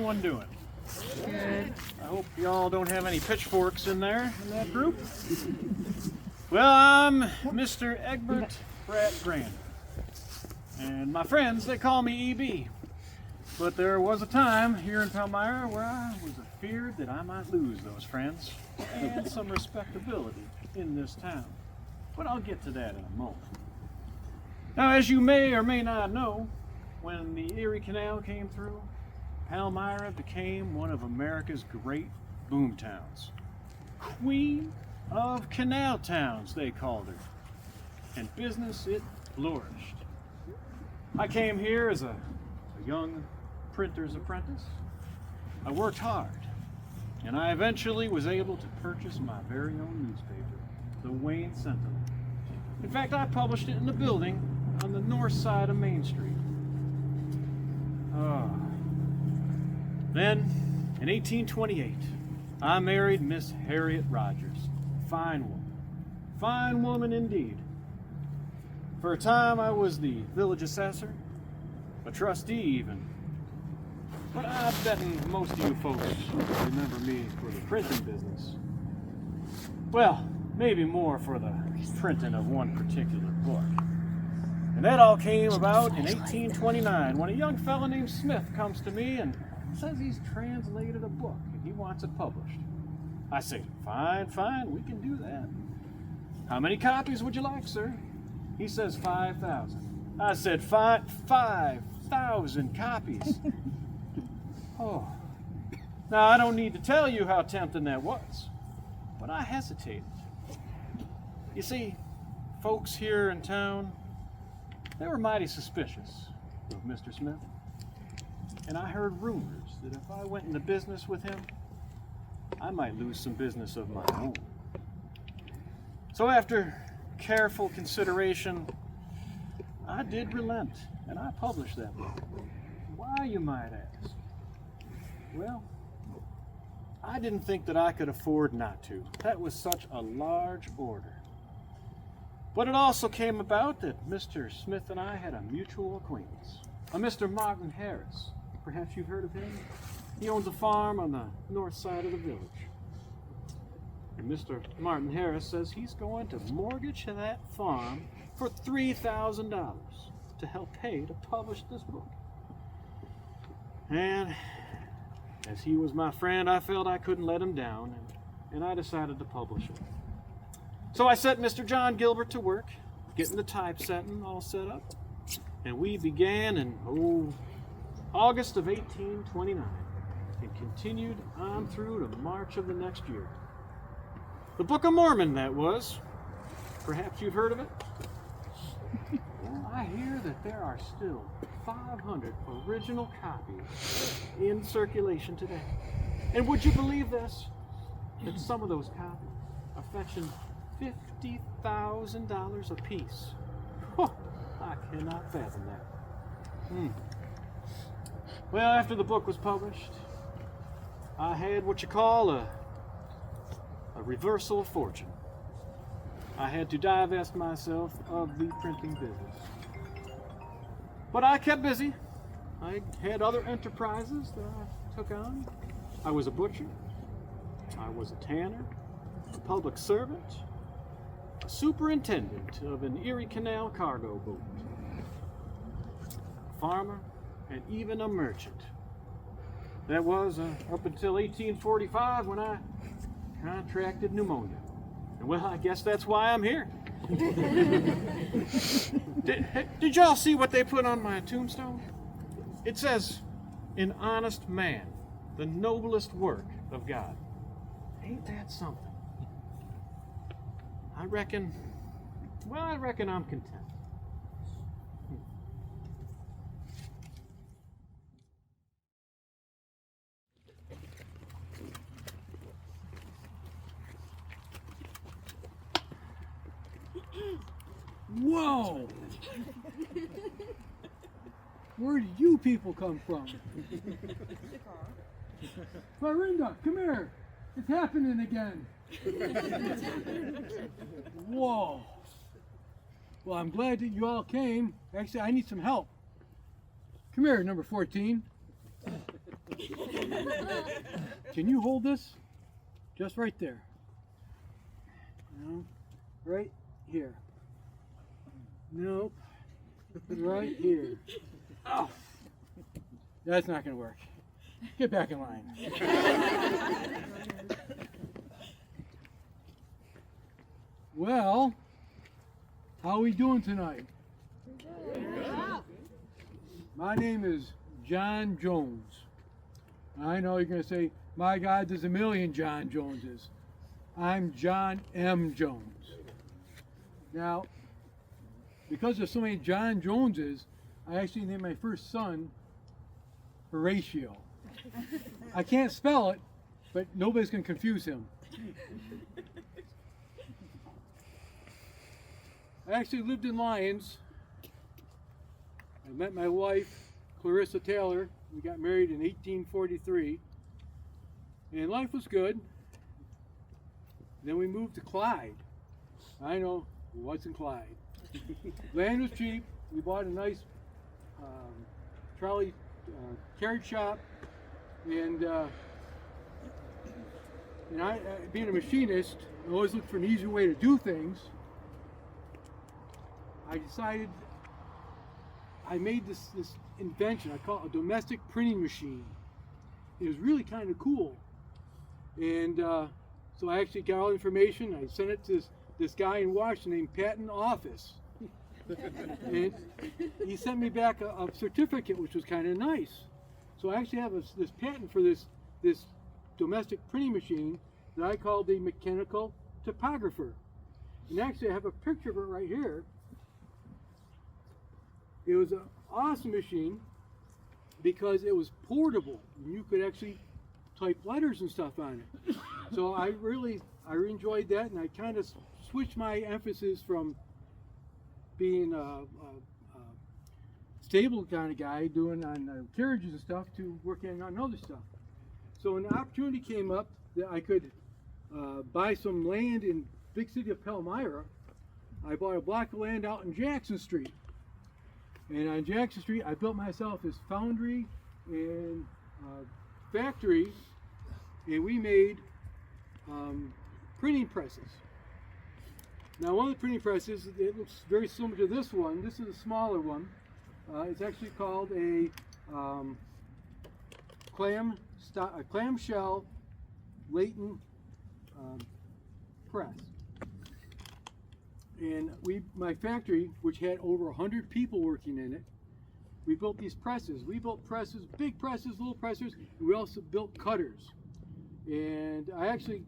everyone doing? Good. I hope y'all don't have any pitchforks in there in that group. Well, I'm Mr. Egbert Pratt Grant, and my friends, they call me EB. But there was a time here in Palmyra where I was afeared that I might lose those friends and some respectability in this town. But I'll get to that in a moment. Now, as you may or may not know, when the Erie Canal came through, Palmyra became one of America's great boom towns. Queen of canal towns, they called her. And business, it flourished. I came here as a young printer's apprentice. I worked hard, and I eventually was able to purchase my very own newspaper, the Wayne Sentinel. In fact, I published it in a building on the north side of Main Street. Then, in 1828, I married Miss Harriet Rogers. Fine woman indeed. For a time, I was the village assessor, a trustee even. But I bet most of you folks remember me for the printing business. Well, maybe more for the printing of one particular book. And that all came about in 1829 when a young fellow named Smith comes to me and says he's translated a book and he wants it published. I say, fine, we can do that. How many copies would you like, sir? He says 5,000. I said, 5,000 copies. Oh. Now, I don't need to tell you how tempting that was, but I hesitated. You see, folks here in town, they were mighty suspicious of Mr. Smith. And I heard rumors that if I went into business with him, I might lose some business of my own. So after careful consideration, I did relent, and I published that book. Why, you might ask? Well, I didn't think that I could afford not to. That was such a large order. But it also came about that Mr. Smith and I had a mutual acquaintance, a Mr. Martin Harris. Perhaps you've heard of him. He owns a farm on the north side of the village. And Mr. Martin Harris says he's going to mortgage that farm for $3,000 to help pay to publish this book. And as he was my friend, I felt I couldn't let him down, and I decided to publish it. So I set Mr. John Gilbert to work, getting the typesetting all set up, and we began in August of 1829 and continued on through to March of the next year. The Book of Mormon, that was. Perhaps you've heard of it? Well, I hear that there are still 500 original copies in circulation today. And would you believe this? That some of those copies are fetching $50,000 a piece. Oh, I cannot fathom that. Well, after the book was published, I had what you call a reversal of fortune. I had to divest myself of the printing business. But I kept busy. I had other enterprises that I took on. I was a butcher. I was a tanner, a public servant, a superintendent of an Erie Canal cargo boat, a farmer, and even a merchant. That was up until 1845 when I contracted pneumonia. And well, I guess that's why I'm here. Did y'all see what they put on my tombstone? It says, "An honest man, the noblest work of God." Ain't that something? I reckon I'm content. Whoa! Where do you people come from? Florinda, come here. It's happening again. Whoa. Well, I'm glad that you all came. Actually, I need some help. Come here, number 14. Can you hold this? Just right there. No, right here. Nope. Right here. Oh, that's not going to work. Get back in line. Well, how are we doing tonight? My name is John Jones. I know you're going to say, my God, there's a million John Joneses. I'm John M. Jones. Now, because there's so many John Joneses, I actually named my first son Horatio. I can't spell it, but nobody's going to confuse him. I actually lived in Lyons. I met my wife, Clarissa Taylor. We got married in 1843. And life was good. Then we moved to Clyde. I know, what's in Clyde? Land was cheap. We bought a nice trolley carriage shop. And I, being a machinist, I always looked for an easier way to do things. I decided I made this invention. I call it a domestic printing machine. It was really kind of cool. And so I actually got all the information. I sent it to this guy in Washington named Patent Office. And he sent me back a certificate, which was kind of nice. So I actually have this patent for this domestic printing machine that I call the mechanical typographer. And actually I have a picture of it right here. It was an awesome machine because it was portable. And you could actually type letters and stuff on it. So I enjoyed that, and I kind of switched my emphasis from being a stable kind of guy doing on carriages and stuff to working on other stuff. So an opportunity came up that I could buy some land in big city of Palmyra. I bought a block of land out in Jackson Street. And on Jackson Street, I built myself this foundry and factory, and we made printing presses. Now, one of the printing presses, it looks very similar to this one. This is a smaller one. It's actually called a clamshell Leighton press. And my factory, which had over 100 people working in it, we built these presses. We built presses, big presses, little presses, and we also built cutters. And I actually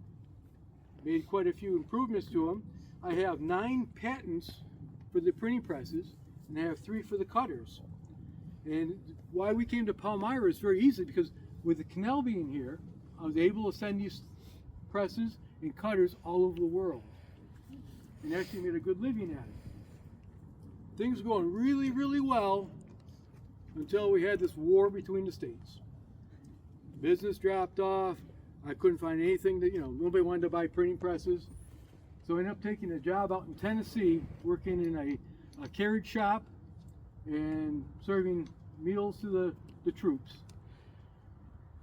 made quite a few improvements to them. I have 9 patents for the printing presses, and I have 3 for the cutters. And why we came to Palmyra is very easy, because with the canal being here, I was able to send these presses and cutters all over the world, and actually made a good living at it. Things were going really, really well until we had this war between the states. Business dropped off. I couldn't find anything that, nobody wanted to buy printing presses. So I ended up taking a job out in Tennessee, working in a carriage shop and serving meals to the troops.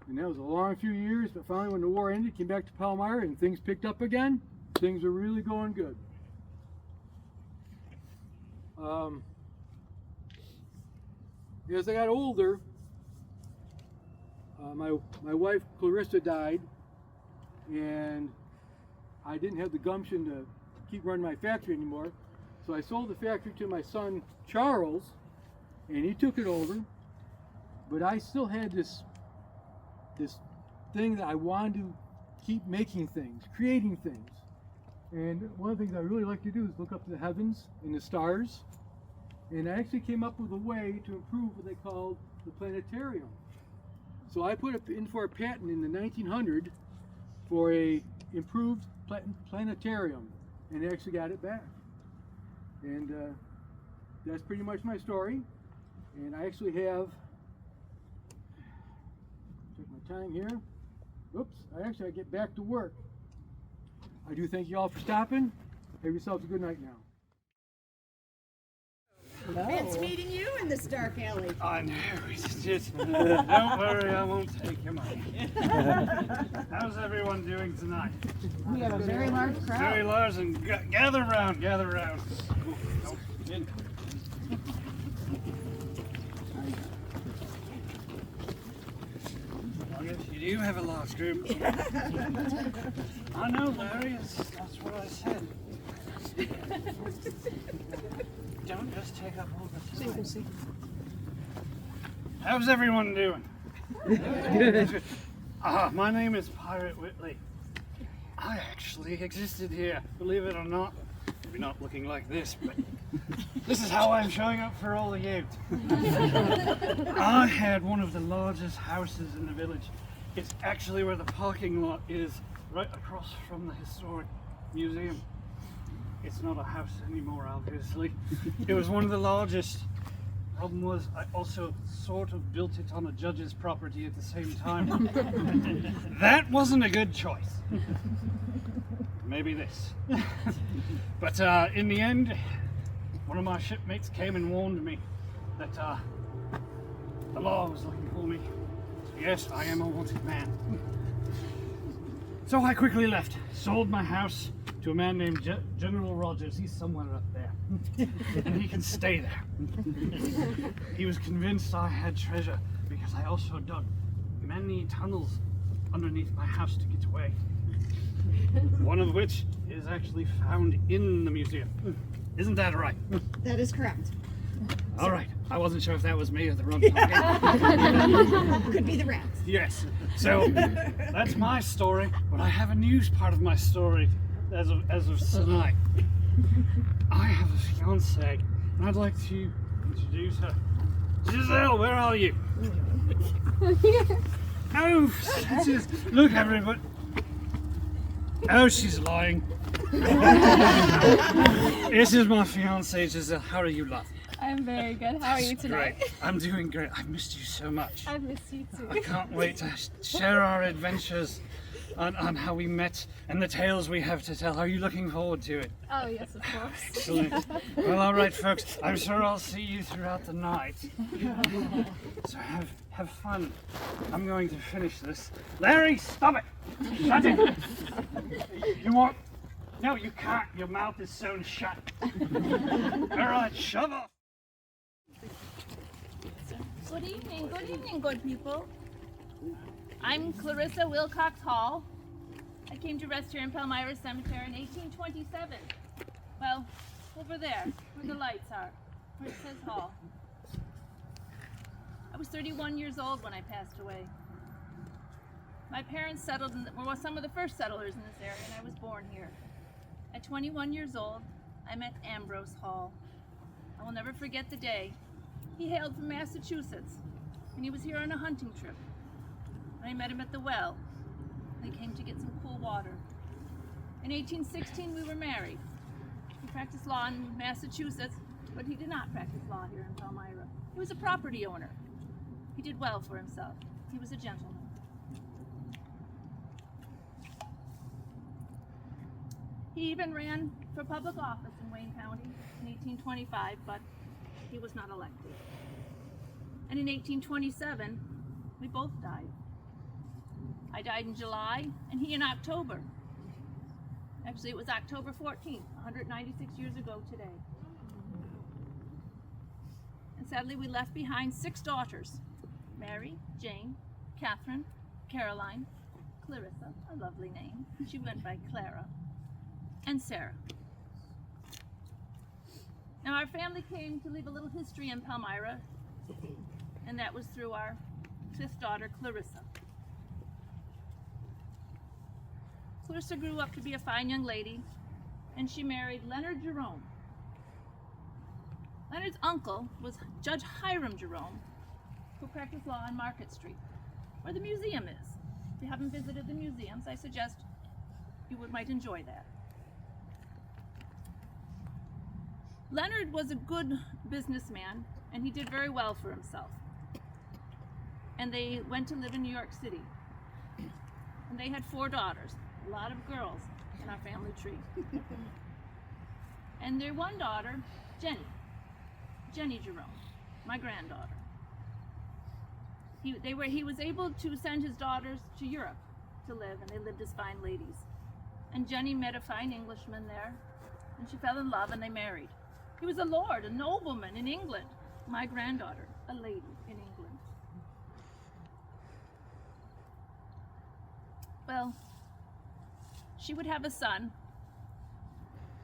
And that was a long few years, but finally when the war ended, came back to Palmyra and things picked up again. Things are really going good. As I got older, my wife Clarissa died, and I didn't have the gumption to keep running my factory anymore. So I sold the factory to my son Charles, and he took it over. But I still had this thing that I wanted to keep making things, creating things. And one of the things I really like to do is look up to the heavens and the stars. And I actually came up with a way to improve what they called the planetarium. So I put it in for a patent in the 1900 for a improved planetarium, and I actually got it back. And that's pretty much my story. And I actually have, take my time here. Oops, I get back to work. I do thank you all for stopping. Have yourselves a good night now. Fancy meeting you in this dark alley. I know, it's just, don't worry, I won't take your money. How's everyone doing tonight? We have a very large Very crowd. large, and gather round, gather round. Oh, in. I guess you do have a large group. I know, Larry, that's what I said. Don't just take up all the time. How's everyone doing? Good. My name is Pirate Whitley. I actually existed here, believe it or not. Maybe not looking like this, but this is how I'm showing up for all of you. I had one of the largest houses in the village. It's actually where the parking lot is, right across from the historic museum. It's not a house anymore, obviously. It was one of the largest. Problem was, I also sort of built it on a judge's property at the same time. That wasn't a good choice. Maybe this. But in the end, one of my shipmates came and warned me that the law was looking for me. So yes, I am a wanted man. So I quickly left, sold my house to a man named General Rogers. He's somewhere up there. And he can stay there. He was convinced I had treasure because I also dug many tunnels underneath my house to get away. One of which is actually found in the museum. Isn't that right? That is correct. All right. I wasn't sure if that was me or the wrong talking. Could be the rats. Yes. So that's my story, but I have a news part of my story as of tonight. I have a fiancée, and I'd like to introduce her. Giselle, where are you? Oh, look, everybody. Oh, she's lying. This is my fiancée, Giselle. How are you, love? I'm very good. How are you tonight? Great. I'm doing great. I've missed you so much. I've missed you too. I can't wait to share our adventures on how we met and the tales we have to tell. Are you looking forward to it? Oh, yes, of course. Excellent. Well, all right, folks. I'm sure I'll see you throughout the night. So have fun. I'm going to finish this. Larry, stop it! Shut it! You want? No, you can't. Your mouth is sewn shut. All right, shove off. Good evening, good people. I'm Clarissa Wilcox Hall. I came to rest here in Palmyra Cemetery in 1827. Well, over there, where the lights are, where it says Hall. I was 31 years old when I passed away. My parents settled were some of the first settlers in this area, and I was born here. At 21 years old, I met Ambrose Hall. I will never forget the day. He hailed from Massachusetts, and he was here on a hunting trip. I met him at the well. They came to get some cool water. In 1816, we were married. He practiced law in Massachusetts, but he did not practice law here in Palmyra. He was a property owner. He did well for himself. He was a gentleman. He even ran for public office in Wayne County in 1825, but he was not elected. And in 1827, we both died. I died in July, and he in October. Actually, it was October 14th, 196 years ago today. And sadly, we left behind 6 daughters: Mary, Jane, Catherine, Caroline, Clarissa, a lovely name. She went by Clara, and Sarah. Now, our family came to leave a little history in Palmyra, and that was through our 5th daughter, Clarissa. Clarissa grew up to be a fine young lady, and she married Leonard Jerome. Leonard's uncle was Judge Hiram Jerome, who practiced law on Market Street, where the museum is. If you haven't visited the museums, I suggest you might enjoy that. Leonard was a good businessman, and he did very well for himself. And they went to live in New York City. And they had 4 daughters, a lot of girls in our family tree. And their one daughter, Jenny. Jenny Jerome, my granddaughter. He was able to send his daughters to Europe to live, and they lived as fine ladies. And Jenny met a fine Englishman there, and she fell in love, and they married. He was a lord, a nobleman in England. My granddaughter, a lady in England. Well, she would have a son,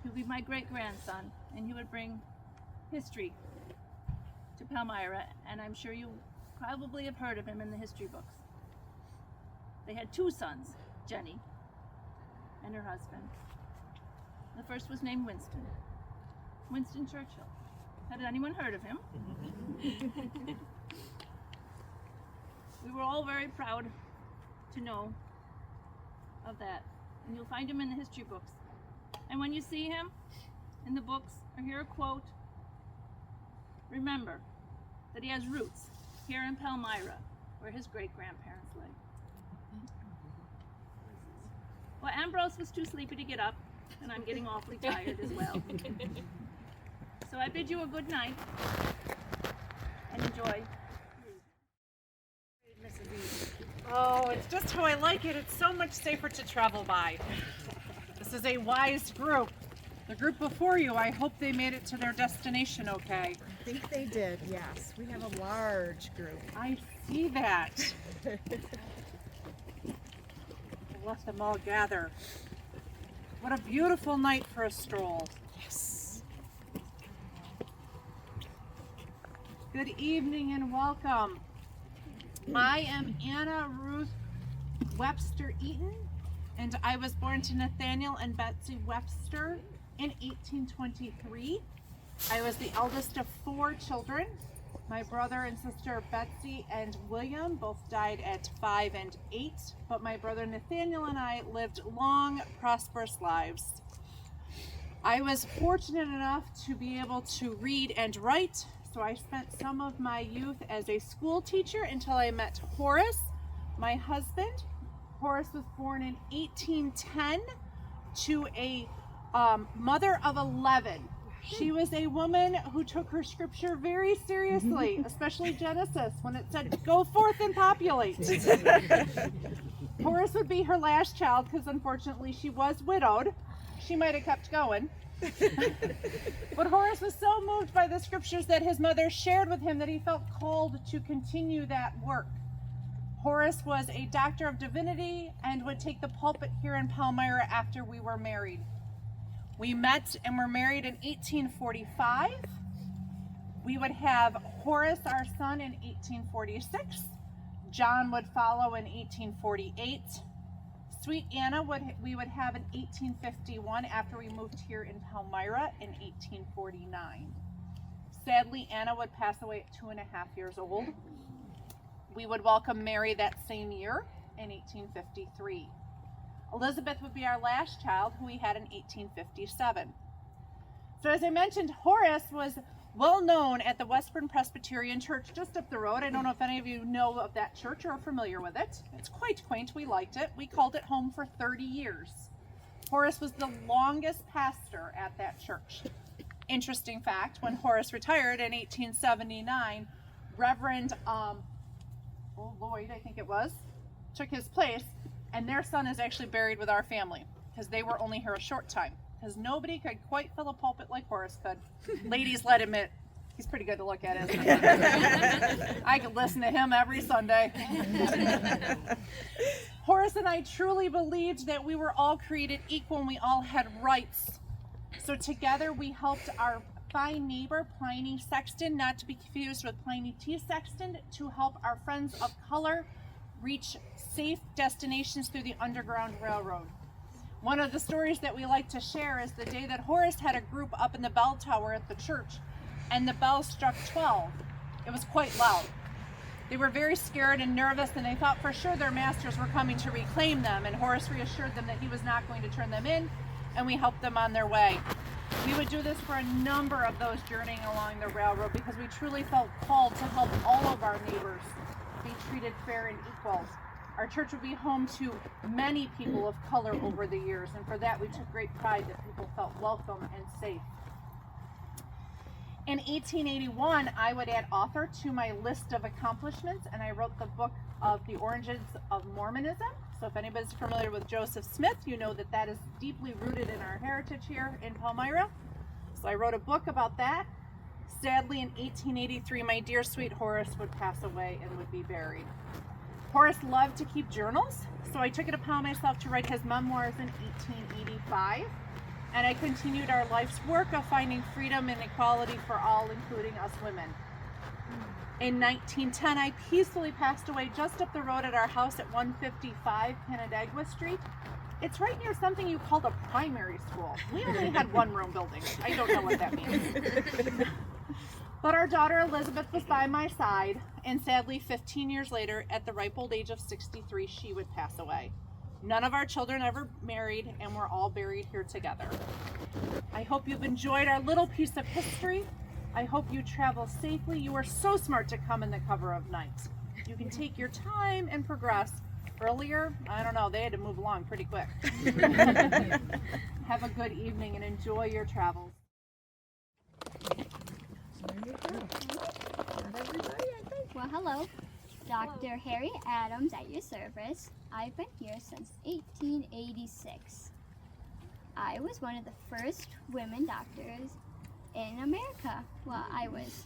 who would be my great-grandson, and he would bring history to Palmyra, and I'm sure you probably have heard of him in the history books. They had two sons, Jenny and her husband. The first was named Winston Churchill. Had anyone heard of him? We were all very proud to know of that, and you'll find him in the history books. And when you see him in the books or hear a quote, remember that he has roots here in Palmyra, where his great-grandparents lay. Well, Ambrose was too sleepy to get up, and I'm getting awfully tired as well. So I bid you a good night, and enjoy. Mrs. Eve. Oh, it's just how I like it. It's so much safer to travel by. This is a wise group. The group before you, I hope they made it to their destination okay. I think they did, yes. We have a large group. I see that. Let them all gather. What a beautiful night for a stroll. Yes. Good evening and welcome. I am Anna Ruth Webster Eaton, and I was born to Nathaniel and Betsy Webster in 1823. I was the eldest of 4 children. My brother and sister Betsy and William both died at 5 and 8, but my brother Nathaniel and I lived long, prosperous lives. I was fortunate enough to be able to read and write, so I spent some of my youth as a school teacher until I met Horace, my husband. Horace was born in 1810 to a mother of 11. She was a woman who took her scripture very seriously, especially Genesis, when it said, "Go forth and populate." Horace would be her last child because unfortunately she was widowed. She might have kept going. But Horace was so moved by the scriptures that his mother shared with him that he felt called to continue that work. Horace was a doctor of divinity and would take the pulpit here in Palmyra after we were married. We met and were married in 1845. We would have Horace, our son, in 1846. John would follow in 1848. Sweet Anna we would have in 1851 after we moved here in Palmyra in 1849. Sadly, Anna would pass away at 2.5 years old. We would welcome Mary that same year in 1853. Elizabeth would be our last child, who we had in 1857. So as I mentioned, Horace was well known at the Westburn Presbyterian Church just up the road. I don't know if any of you know of that church or are familiar with it. It's quite quaint. We liked it. We called it home for 30 years. Horace was the longest pastor at that church. Interesting fact, when Horace retired in 1879, Reverend Lloyd, I think it was, took his place, and their son is actually buried with our family because they were only here a short time. Because nobody could quite fill a pulpit like Horace could. Ladies, let him admit, he's pretty good to look at, isn't he? I could listen to him every Sunday. Horace and I truly believed that we were all created equal and we all had rights. So together we helped our fine neighbor, Pliny Sexton, not to be confused with Pliny T. Sexton, to help our friends of color reach safe destinations through the Underground Railroad. One of the stories that we like to share is the day that Horace had a group up in the bell tower at the church, and the bell struck 12. It was quite loud. They were very scared and nervous, and they thought for sure their masters were coming to reclaim them, and Horace reassured them that he was not going to turn them in, and we helped them on their way. We would do this for a number of those journeying along the railroad because we truly felt called to help all of our neighbors be treated fair and equal. Our church would be home to many people of color over the years, and for that we took great pride that people felt welcome and safe. In 1881, I would add author to my list of accomplishments, and I wrote the book of The Origins of Mormonism. So if anybody's familiar with Joseph Smith, you know that that is deeply rooted in our heritage here in Palmyra. So I wrote a book about that. Sadly, in 1883, my dear sweet Horace would pass away and would be buried. Horace loved to keep journals, so I took it upon myself to write his memoirs in 1885. And I continued our life's work of finding freedom and equality for all, including us women. In 1910, I peacefully passed away just up the road at our house at 155 Canandaigua Street. It's right near something you called a primary school. We only had one-room buildings. I don't know what that means. But our daughter Elizabeth was by my side, and sadly, 15 years later, at the ripe old age of 63, she would pass away. None of our children ever married, and we're all buried here together. I hope you've enjoyed our little piece of history. I hope you travel safely. You are so smart to come in the cover of Night. You can take your time and progress. Earlier, I don't know, they had to move along pretty quick. Have a good evening and enjoy your travels. Well, hello. Dr. Harry Adams at your service. I've been here since 1886. I was one of the first women doctors in America. Well, I was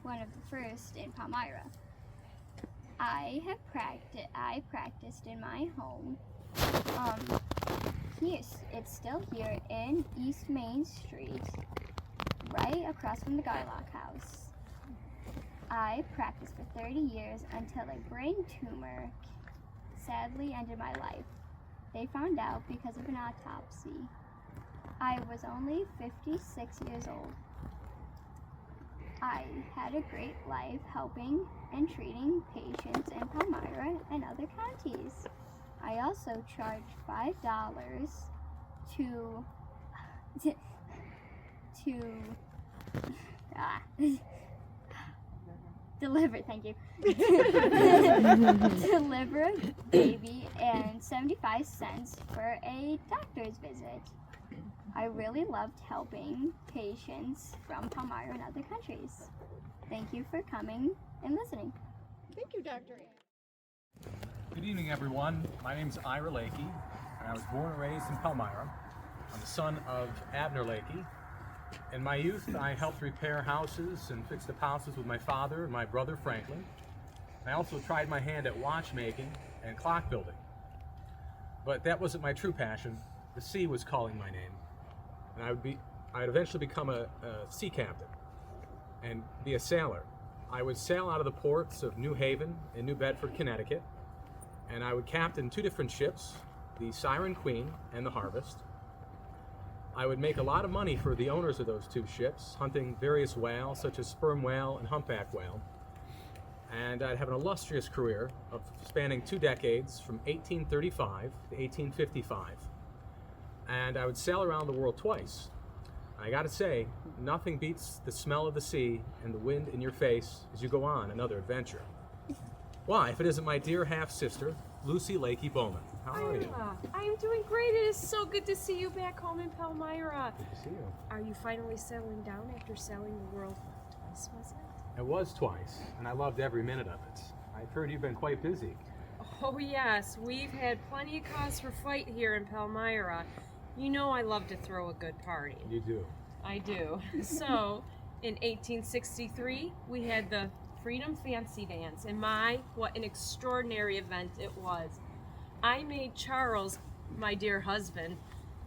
one of the first in Palmyra. I practiced in my home. It's still here in East Main Street, right across from the Garlock House. I practiced for 30 years until a brain tumor sadly ended my life. They found out because of an autopsy. I was only 56 years old. I had a great life helping and treating patients in Palmyra and other counties. I also charged $5 to deliver, thank you. Deliver a baby and 75 cents for a doctor's visit. I really loved helping patients from Palmyra and other countries. Thank you for coming and listening. Thank you, Dr. Good evening, everyone. My name is Ira Lakey, and I was born and raised in Palmyra. I'm the son of Abner Lakey. In my youth, I helped repair houses and fixed up houses with my father and my brother Franklin. I also tried my hand at watchmaking and clock building. But that wasn't my true passion. The sea was calling my name. And I'd eventually become a sea captain and be a sailor. I would sail out of the ports of New Haven and New Bedford, Connecticut, and I would captain two different ships, the Siren Queen and the Harvest. I would make a lot of money for the owners of those two ships, hunting various whales such as sperm whale and humpback whale. And I'd have an illustrious career of spanning 2 decades from 1835 to 1855. And I would sail around the world twice. I gotta say, nothing beats the smell of the sea and the wind in your face as you go on another adventure. Why, if it isn't my dear half-sister, Lucy Lakey Bowman. How are you? I'm doing great. It is so good to see you back home in Palmyra. Good to see you. Are you finally settling down after sailing the world twice, was it? It was twice, and I loved every minute of it. I've heard you've been quite busy. Oh yes, we've had plenty of cause for fight here in Palmyra. You know I love to throw a good party. You do. I do. So, in 1863, we had the Freedom Fancy Dance, and what an extraordinary event it was. I made Charles, my dear husband,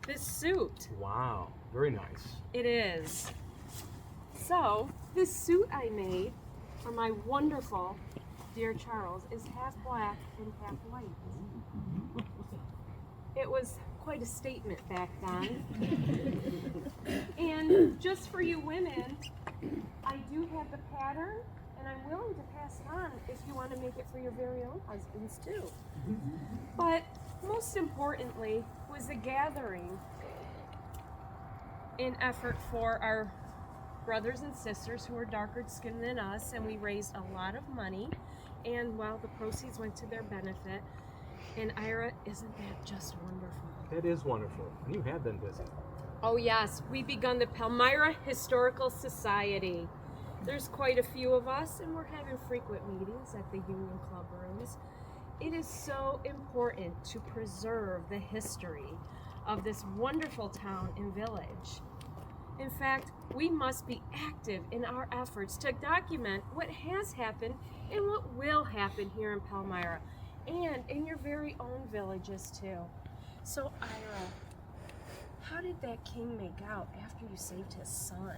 this suit. Wow, very nice. It is. So, this suit I made for my wonderful dear Charles is half black and half white. It was quite a statement back then. And just for you women, I do have the pattern, and I'm willing to pass it on if you want to make it for your very own husbands too. But most importantly was the gathering in effort for our brothers and sisters who are darker skinned than us, and we raised a lot of money, and well, the proceeds went to their benefit. And Ira, isn't that just wonderful? It is wonderful, and you have been busy. Oh yes, we begun the Palmyra Historical Society. There's quite a few of us, and we're having frequent meetings at the Union Club rooms. It is so important to preserve the history of this wonderful town and village. In fact, we must be active in our efforts to document what has happened and what will happen here in Palmyra and in your very own villages too. So Ira, how did that king make out after you saved his son?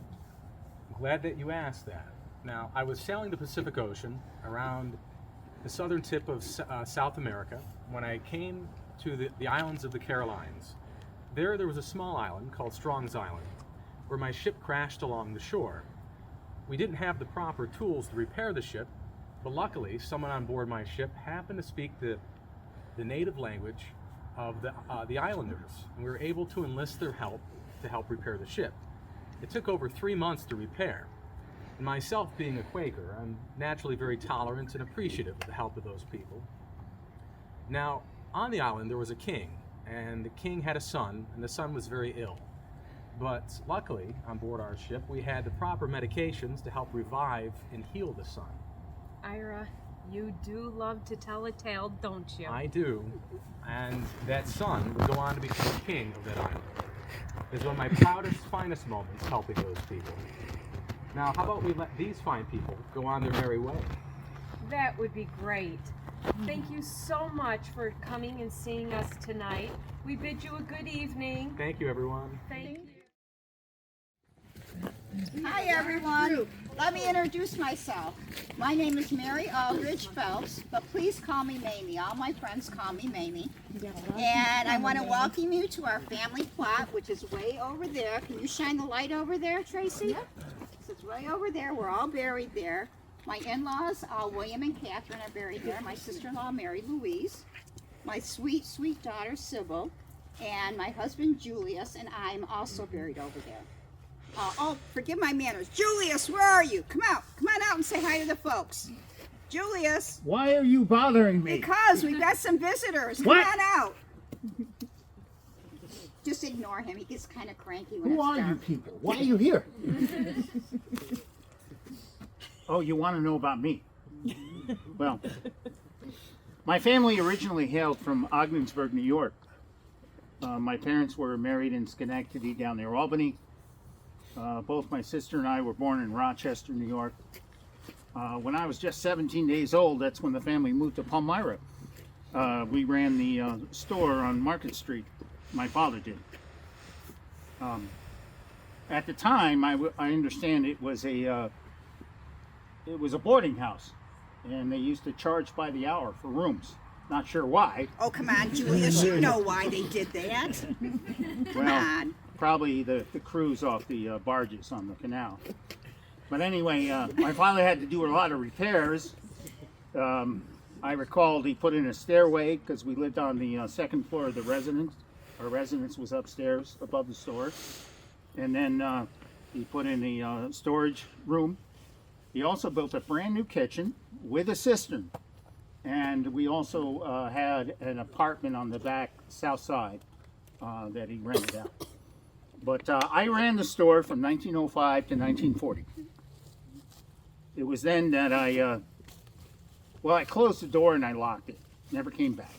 Glad that you asked that. Now, I was sailing the Pacific Ocean around the southern tip of South America when I came to the islands of the Carolines. There was a small island called Strong's Island where my ship crashed along the shore. We didn't have the proper tools to repair the ship, but luckily someone on board my ship happened to speak the native language of the islanders, and we were able to enlist their help to help repair the ship. It took over 3 months to repair. And myself being a Quaker, I'm naturally very tolerant and appreciative of the help of those people. Now, on the island there was a king, and the king had a son, and the son was very ill. But luckily, on board our ship, we had the proper medications to help revive and heal the son. Ira, you do love to tell a tale, don't you? I do, and that son would go on to become king of that island. It's one of my proudest, finest moments helping those people. Now, how about we let these fine people go on their merry way? That would be great. Thank you so much for coming and seeing us tonight. We bid you a good evening. Thank you, everyone. Thank you. Hi everyone, let me introduce myself. My name is Mary Aldridge Phelps, but please call me Mamie. All my friends call me Mamie. And I want to welcome you to our family plot, which is way over there. Can you shine the light over there, Tracy? Yep. So it's way over there. We're all buried there. My in-laws, William and Catherine, are buried there. My sister-in-law, Mary Louise. My sweet, sweet daughter, Sybil. And my husband, Julius, and I'm also buried over there. Oh, forgive my manners. Julius, where are you? Come out. Come on out and say hi to the folks. Julius. Why are you bothering me? Because we've got some visitors. Come What? on out. Just ignore him. He gets kind of cranky when Who it's are you dark. people? Why are you here? Oh, you want to know about me? Well, my family originally hailed from Ogdensburg, New York. My parents were married in Schenectady down near Albany. Both my sister and I were born in Rochester, New York. When I was just 17 days old, that's when the family moved to Palmyra. We ran the store on Market Street. My father did. At the time, I understand it was a boarding house, and they used to charge by the hour for rooms. Not sure why. Oh, come on, Julius. You know why they did that. Come on. Probably the crews off the barges on the canal. But anyway, my father had to do a lot of repairs. I recalled he put in a stairway because we lived on the second floor of the residence. Our residence was upstairs above the store. And then he put in the storage room. He also built a brand new kitchen with a cistern. And we also had an apartment on the back south side that he rented out. But I ran the store from 1905 to 1940. It was then that I closed the door and I locked it. Never came back.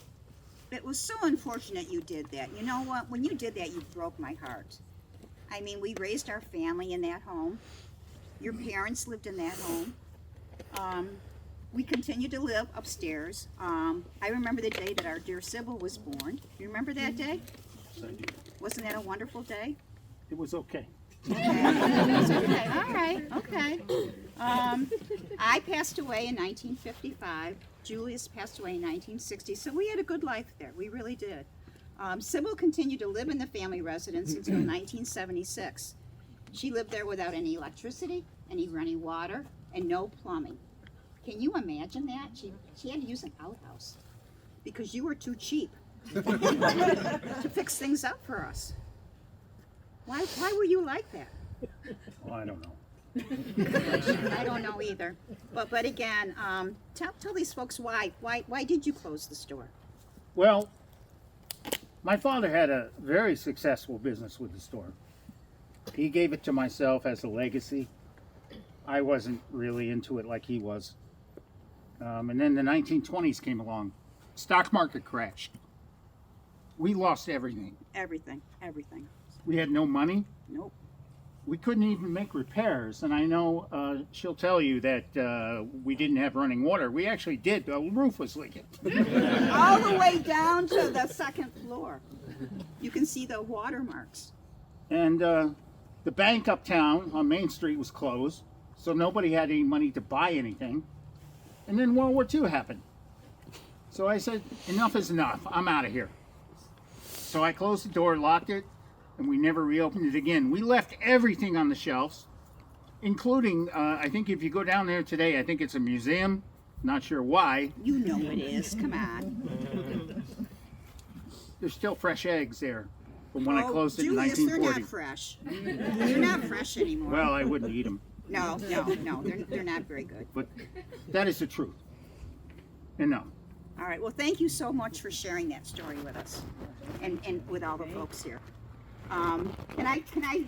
It was so unfortunate you did that. You know what? When you did that, you broke my heart. I mean, we raised our family in that home. Your parents lived in that home. We continued to live upstairs. I remember the day that our dear Sybil was born. You remember that day? Yes, I do. Wasn't that a wonderful day? It was okay. Okay. Okay. All right. Okay. I passed away in 1955. Julius passed away in 1960. So we had a good life there. We really did. Sybil continued to live in the family residence until 1976. She lived there without any electricity, any running water, and no plumbing. Can you imagine that? She had to use an outhouse because you were too cheap to fix things up for us. Why were you like that? Well, I don't know. I don't know either. But again, tell these folks why did you close the store? Well, my father had a very successful business with the store. He gave it to myself as a legacy. I wasn't really into it like he was. And then the 1920s came along. Stock market crashed. We lost everything. Everything. We had no money. Nope. We couldn't even make repairs. And I know she'll tell you that we didn't have running water. We actually did. The roof was leaking. All the way down to the second floor. You can see the watermarks. And the bank uptown on Main Street was closed, so nobody had any money to buy anything. And then World War II happened. So I said, enough is enough. I'm out of here. So I closed the door, locked it, and we never reopened it again. We left everything on the shelves, including, I think if you go down there today, I think it's a museum. Not sure why. You know it is. Come on. There's still fresh eggs there from when I closed it Julius, in they're 1940. not fresh. They're not fresh anymore. Well, I wouldn't eat them. No, they're not very good. But that is the truth. And no. All right, well, thank you so much for sharing that story with us and with all the folks here. Can I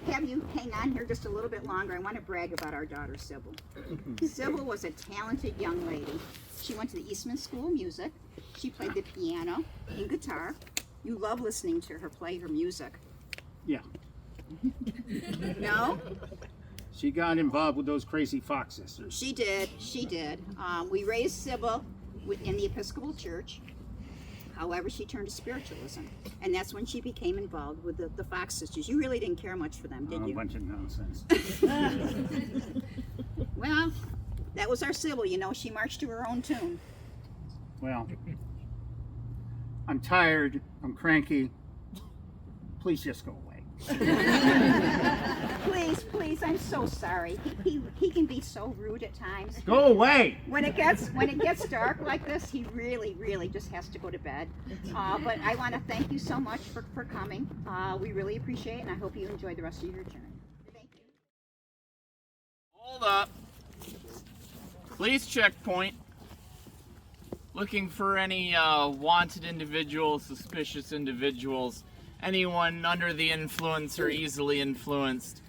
have you hang on here just a little bit longer? I want to brag about our daughter, Sybil. Sybil was a talented young lady. She went to the Eastman School of Music. She played the piano and guitar. You love listening to her play her music. Yeah. No? She got involved with those crazy Fox sisters. She did. We raised Sybil in the Episcopal Church. However, she turned to spiritualism, and that's when she became involved with the Fox sisters. You really didn't care much for them, did you? A bunch of nonsense. Well, that was our Sybil, you know. She marched to her own tune. Well, I'm tired. I'm cranky. Please just go away. Please, I'm so sorry. He can be so rude at times. Go away! When it gets dark like this, he really just has to go to bed. But I want to thank you so much for coming. We really appreciate it, and I hope you enjoy the rest of your journey. Thank you. Hold up. Police checkpoint. Looking for any wanted individuals, suspicious individuals, anyone under the influence or easily influenced,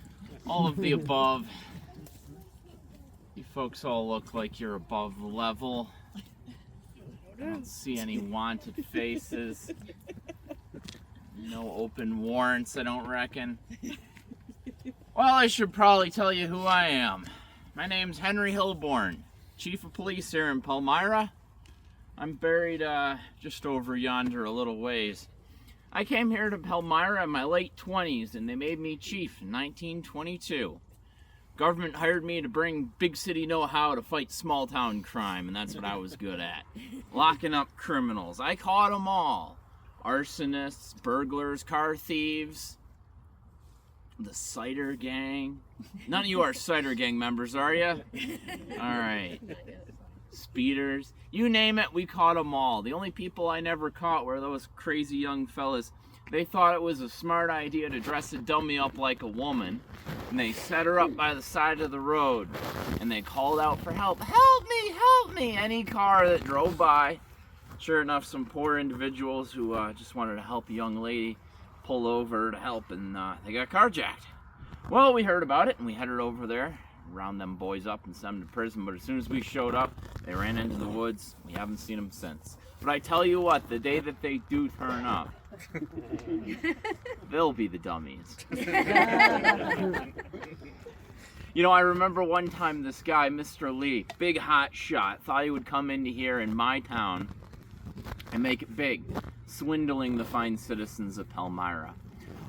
all of the above. You folks all look like you're above level. I don't see any wanted faces. No open warrants, I don't reckon. Well, I should probably tell you who I am. My name's Henry Hilborn, Chief of Police here in Palmyra. I'm buried just over yonder a little ways. I came here to Palmyra in my late 20s, and they made me chief in 1922. Government hired me to bring big city know-how to fight small town crime, and that's what I was good at. Locking up criminals. I caught them all. Arsonists, burglars, car thieves, the cider gang. None of you are cider gang members, are you? All right. Speeders. You name it, we caught them all. The only people I never caught were those crazy young fellas. They thought it was a smart idea to dress a dummy up like a woman, and they set her up by the side of the road, and they called out for help. Help me, help me! Any car that drove by. Sure enough, some poor individuals who just wanted to help a young lady pull over to help, and they got carjacked. Well, we heard about it, and we headed over there, round them boys up and send them to prison. But as soon as we showed up, they ran into the woods. We haven't seen them since. But I tell you what, the day that they do turn up, they'll be the dummies. You know, I remember one time this guy, Mr. Lee, big hot shot, thought he would come into here in my town and make it big, swindling the fine citizens of Palmyra.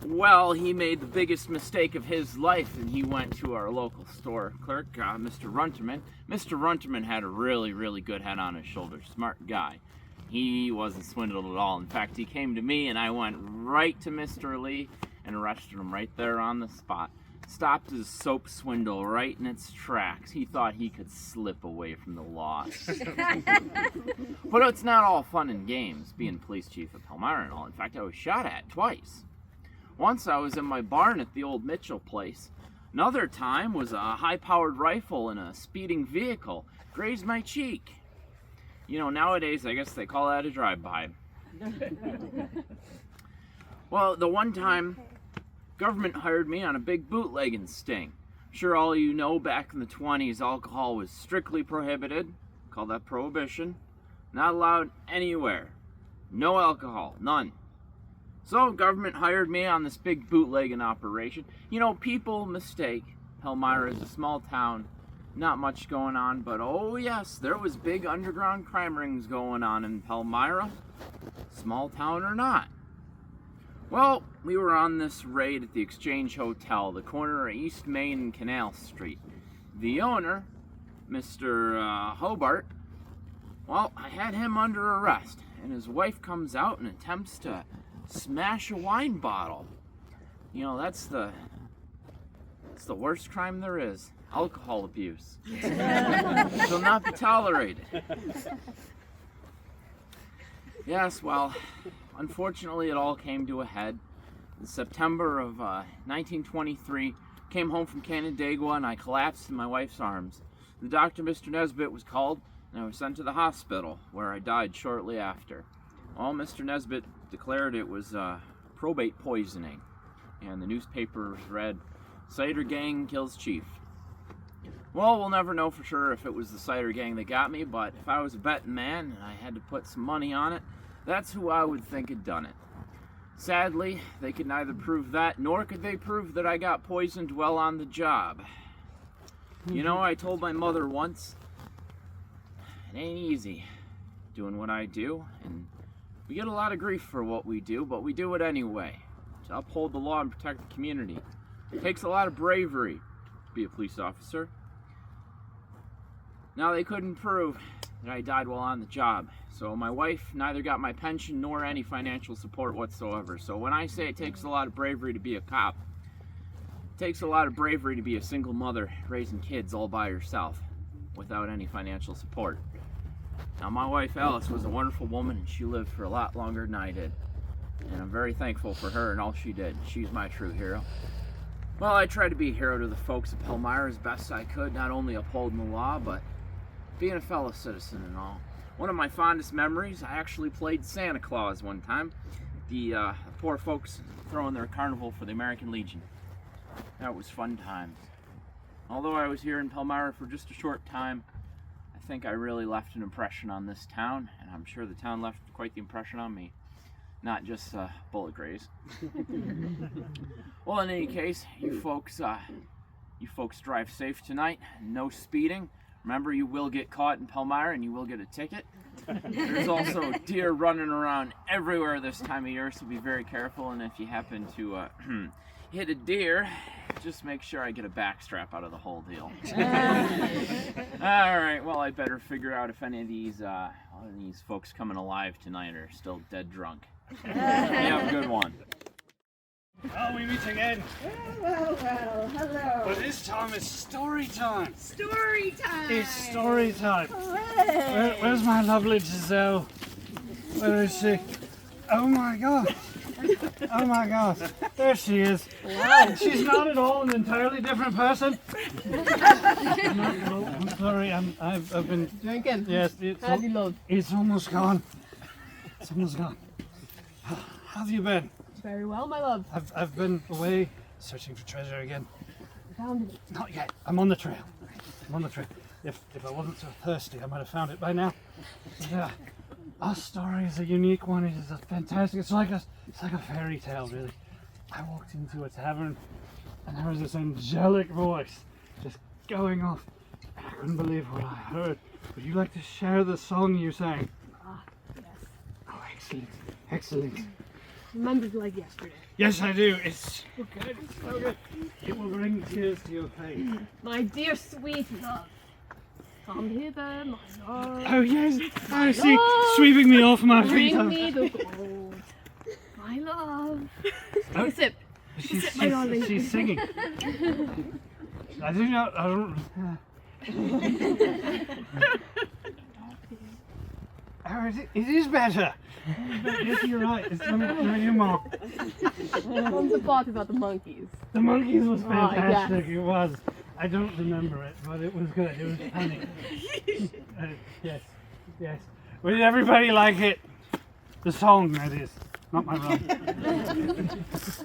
Well, he made the biggest mistake of his life, and he went to our local store clerk, Mr. Runterman. Mr. Runterman had a really good head on his shoulders, smart guy. He wasn't swindled at all. In fact, he came to me, and I went right to Mr. Lee and arrested him right there on the spot. Stopped his soap swindle right in its tracks. He thought he could slip away from the law. But it's not all fun and games, being police chief of Palmyra and all. In fact, I was shot at twice. Once I was in my barn at the old Mitchell place. Another time was a high-powered rifle in a speeding vehicle grazed my cheek. You know, nowadays I guess they call that a drive-by. Well, the one time Government hired me on a big bootlegging sting. Sure, all you know, back in the 20s, alcohol was strictly prohibited. Call that prohibition. Not allowed anywhere. No alcohol, none. So government hired me on this big bootlegging operation. You know, people mistake Palmyra is a small town, not much going on, but oh yes, there was big underground crime rings going on in Palmyra, small town or not. Well, we were on this raid at the Exchange Hotel, the corner of East Main and Canal Street. The owner, Mr. Hobart, well, I had him under arrest, and his wife comes out and attempts to smash a wine bottle. You know, that's the worst crime there is. Alcohol abuse. Shall not be tolerated. Yes, well, unfortunately it all came to a head. In September of 1923, came home from Canandaigua and I collapsed in my wife's arms. The doctor, Mr. Nesbitt, was called and I was sent to the hospital, where I died shortly after. Well, Mr. Nesbitt declared it was probate poisoning, and the newspapers read, "Cider Gang Kills Chief." Well, we'll never know for sure if it was the cider gang that got me, but if I was a betting man and I had to put some money on it, that's who I would think had done it. Sadly, they could neither prove that, nor could they prove that I got poisoned while on the job. You know, I told my mother once, it ain't easy doing what I do, and we get a lot of grief for what we do, but we do it anyway, to uphold the law and protect the community. It takes a lot of bravery to be a police officer. Now, they couldn't prove that I died while on the job, so my wife neither got my pension nor any financial support whatsoever. So when I say it takes a lot of bravery to be a cop, it takes a lot of bravery to be a single mother raising kids all by herself without any financial support. Now, my wife Alice was a wonderful woman, and she lived for a lot longer than I did, and I'm very thankful for her and all she did. She's my true hero. Well, I tried to be a hero to the folks of Palmyra as best I could, not only upholding the law, but being a fellow citizen and all. One of my fondest memories, I actually played Santa Claus one time. The poor folks throwing their carnival for the American Legion. That was fun times. Although I was here in Palmyra for just a short time, I think I really left an impression on this town, and I'm sure the town left quite the impression on me. Not just bullet grays. Well, in any case, you folks drive safe tonight. No speeding. Remember, you will get caught in Palmyra and you will get a ticket. There's also deer running around everywhere this time of year, so be very careful. And if you happen to hit a deer, just make sure I get a backstrap out of the whole deal. All right, well, I better figure out if any of these folks coming alive tonight are still dead drunk. You have a good one. Well, we meet again. Well, hello. But this time it's story time. Story time. It's story time. Where's my lovely Giselle? Where is she? Oh my God. Oh my God. There she is. Wow. She's not at all an entirely different person. I'm sorry. I've been drinking. Yes. It's almost gone. It's almost gone. How have you been? Very well, my love. I've been away searching for treasure again. Found it. Not yet. I'm on the trail. I'm on the trail. If I wasn't so thirsty, I might have found it by now. Yeah. Our story is a unique one. It is a fantastic. It's like a fairy tale, really. I walked into a tavern, and there was this angelic voice just going off. I couldn't believe what I heard. Would you like to share the song you sang? Ah, yes. Oh, excellent. Excellent. Remembered like yesterday. Yes, I do. It's so good. It's so good. It will bring tears to your face. My dear sweet love, come hither, my love. Oh yes, I see. Sweeping me off my feet. Bring me the gold, my love. Take a sip. She's my darling. She's singing. I don't. Oh, it is better. Yes, you're right. It's really more. What's the part about the monkeys? The monkeys was Oh, fantastic. yes. It was. I don't remember it, but it was good. It was funny. Yes. Well, did everybody like it? The song, that is. not my mom.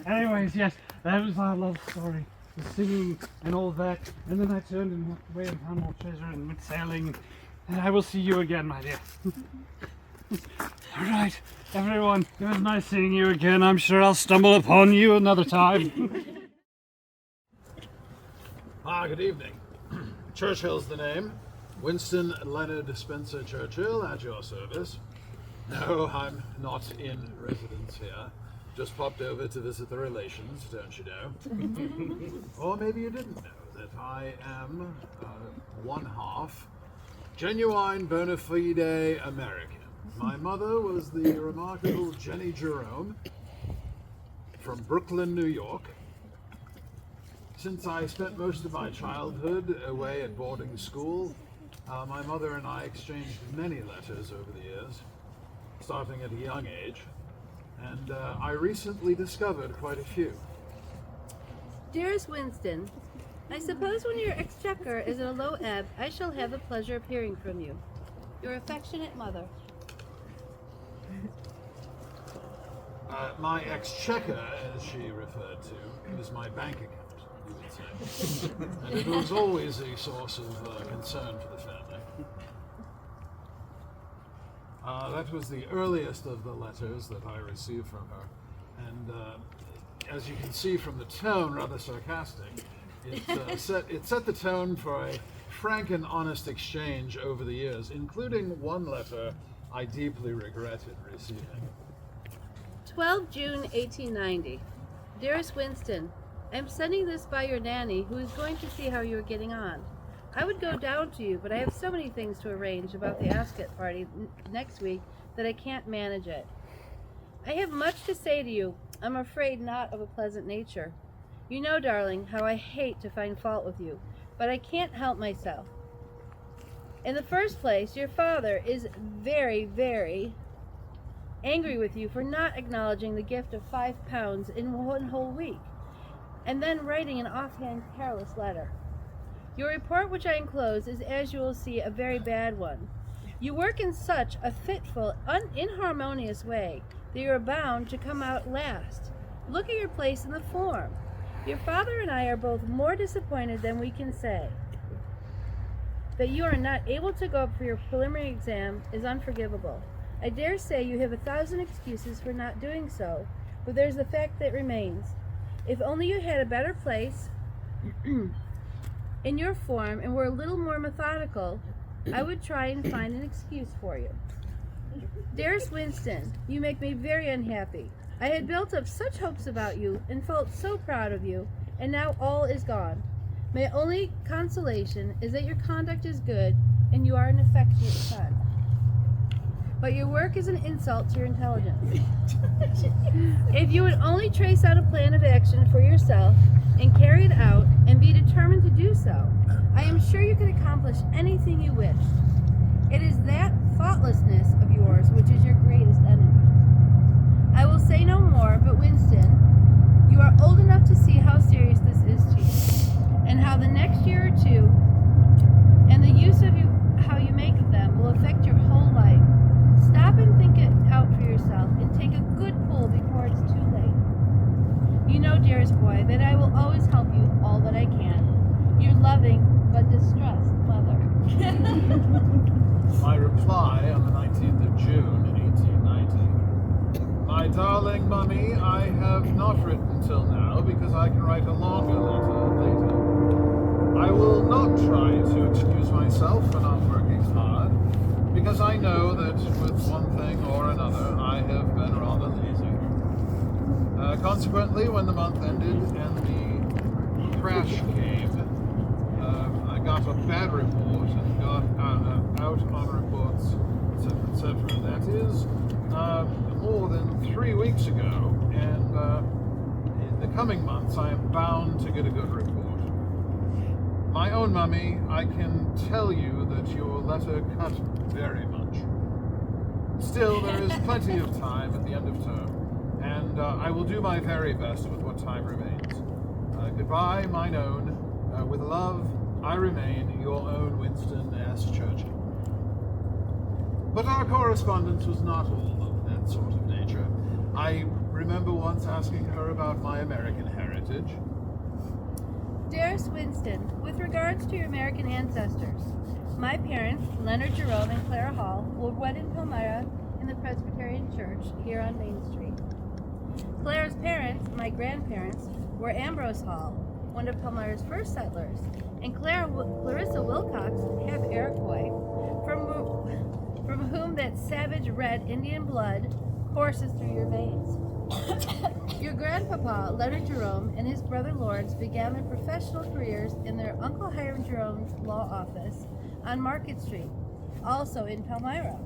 Anyways, yes, that was our love story. The singing and all that. And then I turned and walked away and found more treasure and went sailing. And I will see you again, my dear. All right, everyone, it was nice seeing you again. I'm sure I'll stumble upon you another time. Good evening. Churchill's the name. Winston Leonard Spencer Churchill, at your service. No, I'm not in residence here. Just popped over to visit the relations, don't you know? Or maybe you didn't know that I am one half genuine bona fide American. My mother was the remarkable Jenny Jerome from Brooklyn, New York. Since I spent most of my childhood away at boarding school, my mother and I exchanged many letters over the years, starting at a young age, and I recently discovered quite a few. Dearest Winston, I suppose when your exchequer is in a low ebb, I shall have the pleasure of hearing from you. Your affectionate mother. My exchequer, as she referred to, is my bank account, you would say. And it was always a source of concern for the family. That was the earliest of the letters that I received from her. And as you can see from the tone, rather sarcastic, it set the tone for a frank and honest exchange over the years, including one letter I deeply regretted receiving. 12 June 1890. Dearest Winston, I'm sending this by your nanny, who is going to see how you are getting on. I would go down to you, but I have so many things to arrange about the Ascot party next week that I can't manage it. I have much to say to you, I'm afraid not of a pleasant nature. You know, darling, how I hate to find fault with you, but I can't help myself. In the first place, your father is very, very angry with you for not acknowledging the gift of £5 in one whole week, and then writing an offhand, careless letter. Your report, which I enclose, is, as you will see, a very bad one. You work in such a fitful, inharmonious way that you are bound to come out last. Look at your place in the form. Your father and I are both more disappointed than we can say. That you are not able to go up for your preliminary exam is unforgivable. I dare say you have 1,000 excuses for not doing so, but there's the fact that remains. If only you had a better place in your form and were a little more methodical, I would try and find an excuse for you. Dearest Winston, you make me very unhappy. I had built up such hopes about you and felt so proud of you, and now all is gone. My only consolation is that your conduct is good and you are an affectionate son. But your work is an insult to your intelligence. If you would only trace out a plan of action for yourself and carry it out and be determined to do so, I am sure you could accomplish anything you wish. It is that thoughtlessness of yours which is your greatest enemy. I will say no more, but Winston, you are old enough to see how serious this is to you, and how the next year or two, and the use of how you make of them will affect your whole life. Stop and think it out for yourself, and take a good pull before it's too late. You know, dearest boy, that I will always help you all that I can. Your loving but distressed mother. My reply on the 19th of June, 1890. My darling mummy, I have not written till now because I can write a longer letter later. I will not try to excuse myself for not working hard, because I know that with one thing or another I have been rather lazy. Consequently, when the month ended and the crash came, I got a bad report and got out on reports, etc., etc. That is more than 3 weeks ago, and in the coming months I am bound to get a good report. My own mummy, I can tell you that your letter cut very much. Still, there is plenty of time at the end of term, and I will do my very best with what time remains. Goodbye, mine own. With love, I remain your own Winston S. Churchill. But our correspondence was not all of that sort of nature. I remember once asking her about my American heritage. Dearest Winston, with regards to your American ancestors, my parents, Leonard Jerome and Clara Hall, were wed in Palmyra in the Presbyterian Church here on Main Street. Clara's parents, my grandparents, were Ambrose Hall, one of Palmyra's first settlers, and Clarissa Wilcox, half Iroquois, from whom that savage red Indian blood courses through your veins. Your grandpapa, Leonard Jerome, and his brother Lawrence began their professional careers in their Uncle Hiram Jerome's law office on Market Street, also in Palmyra.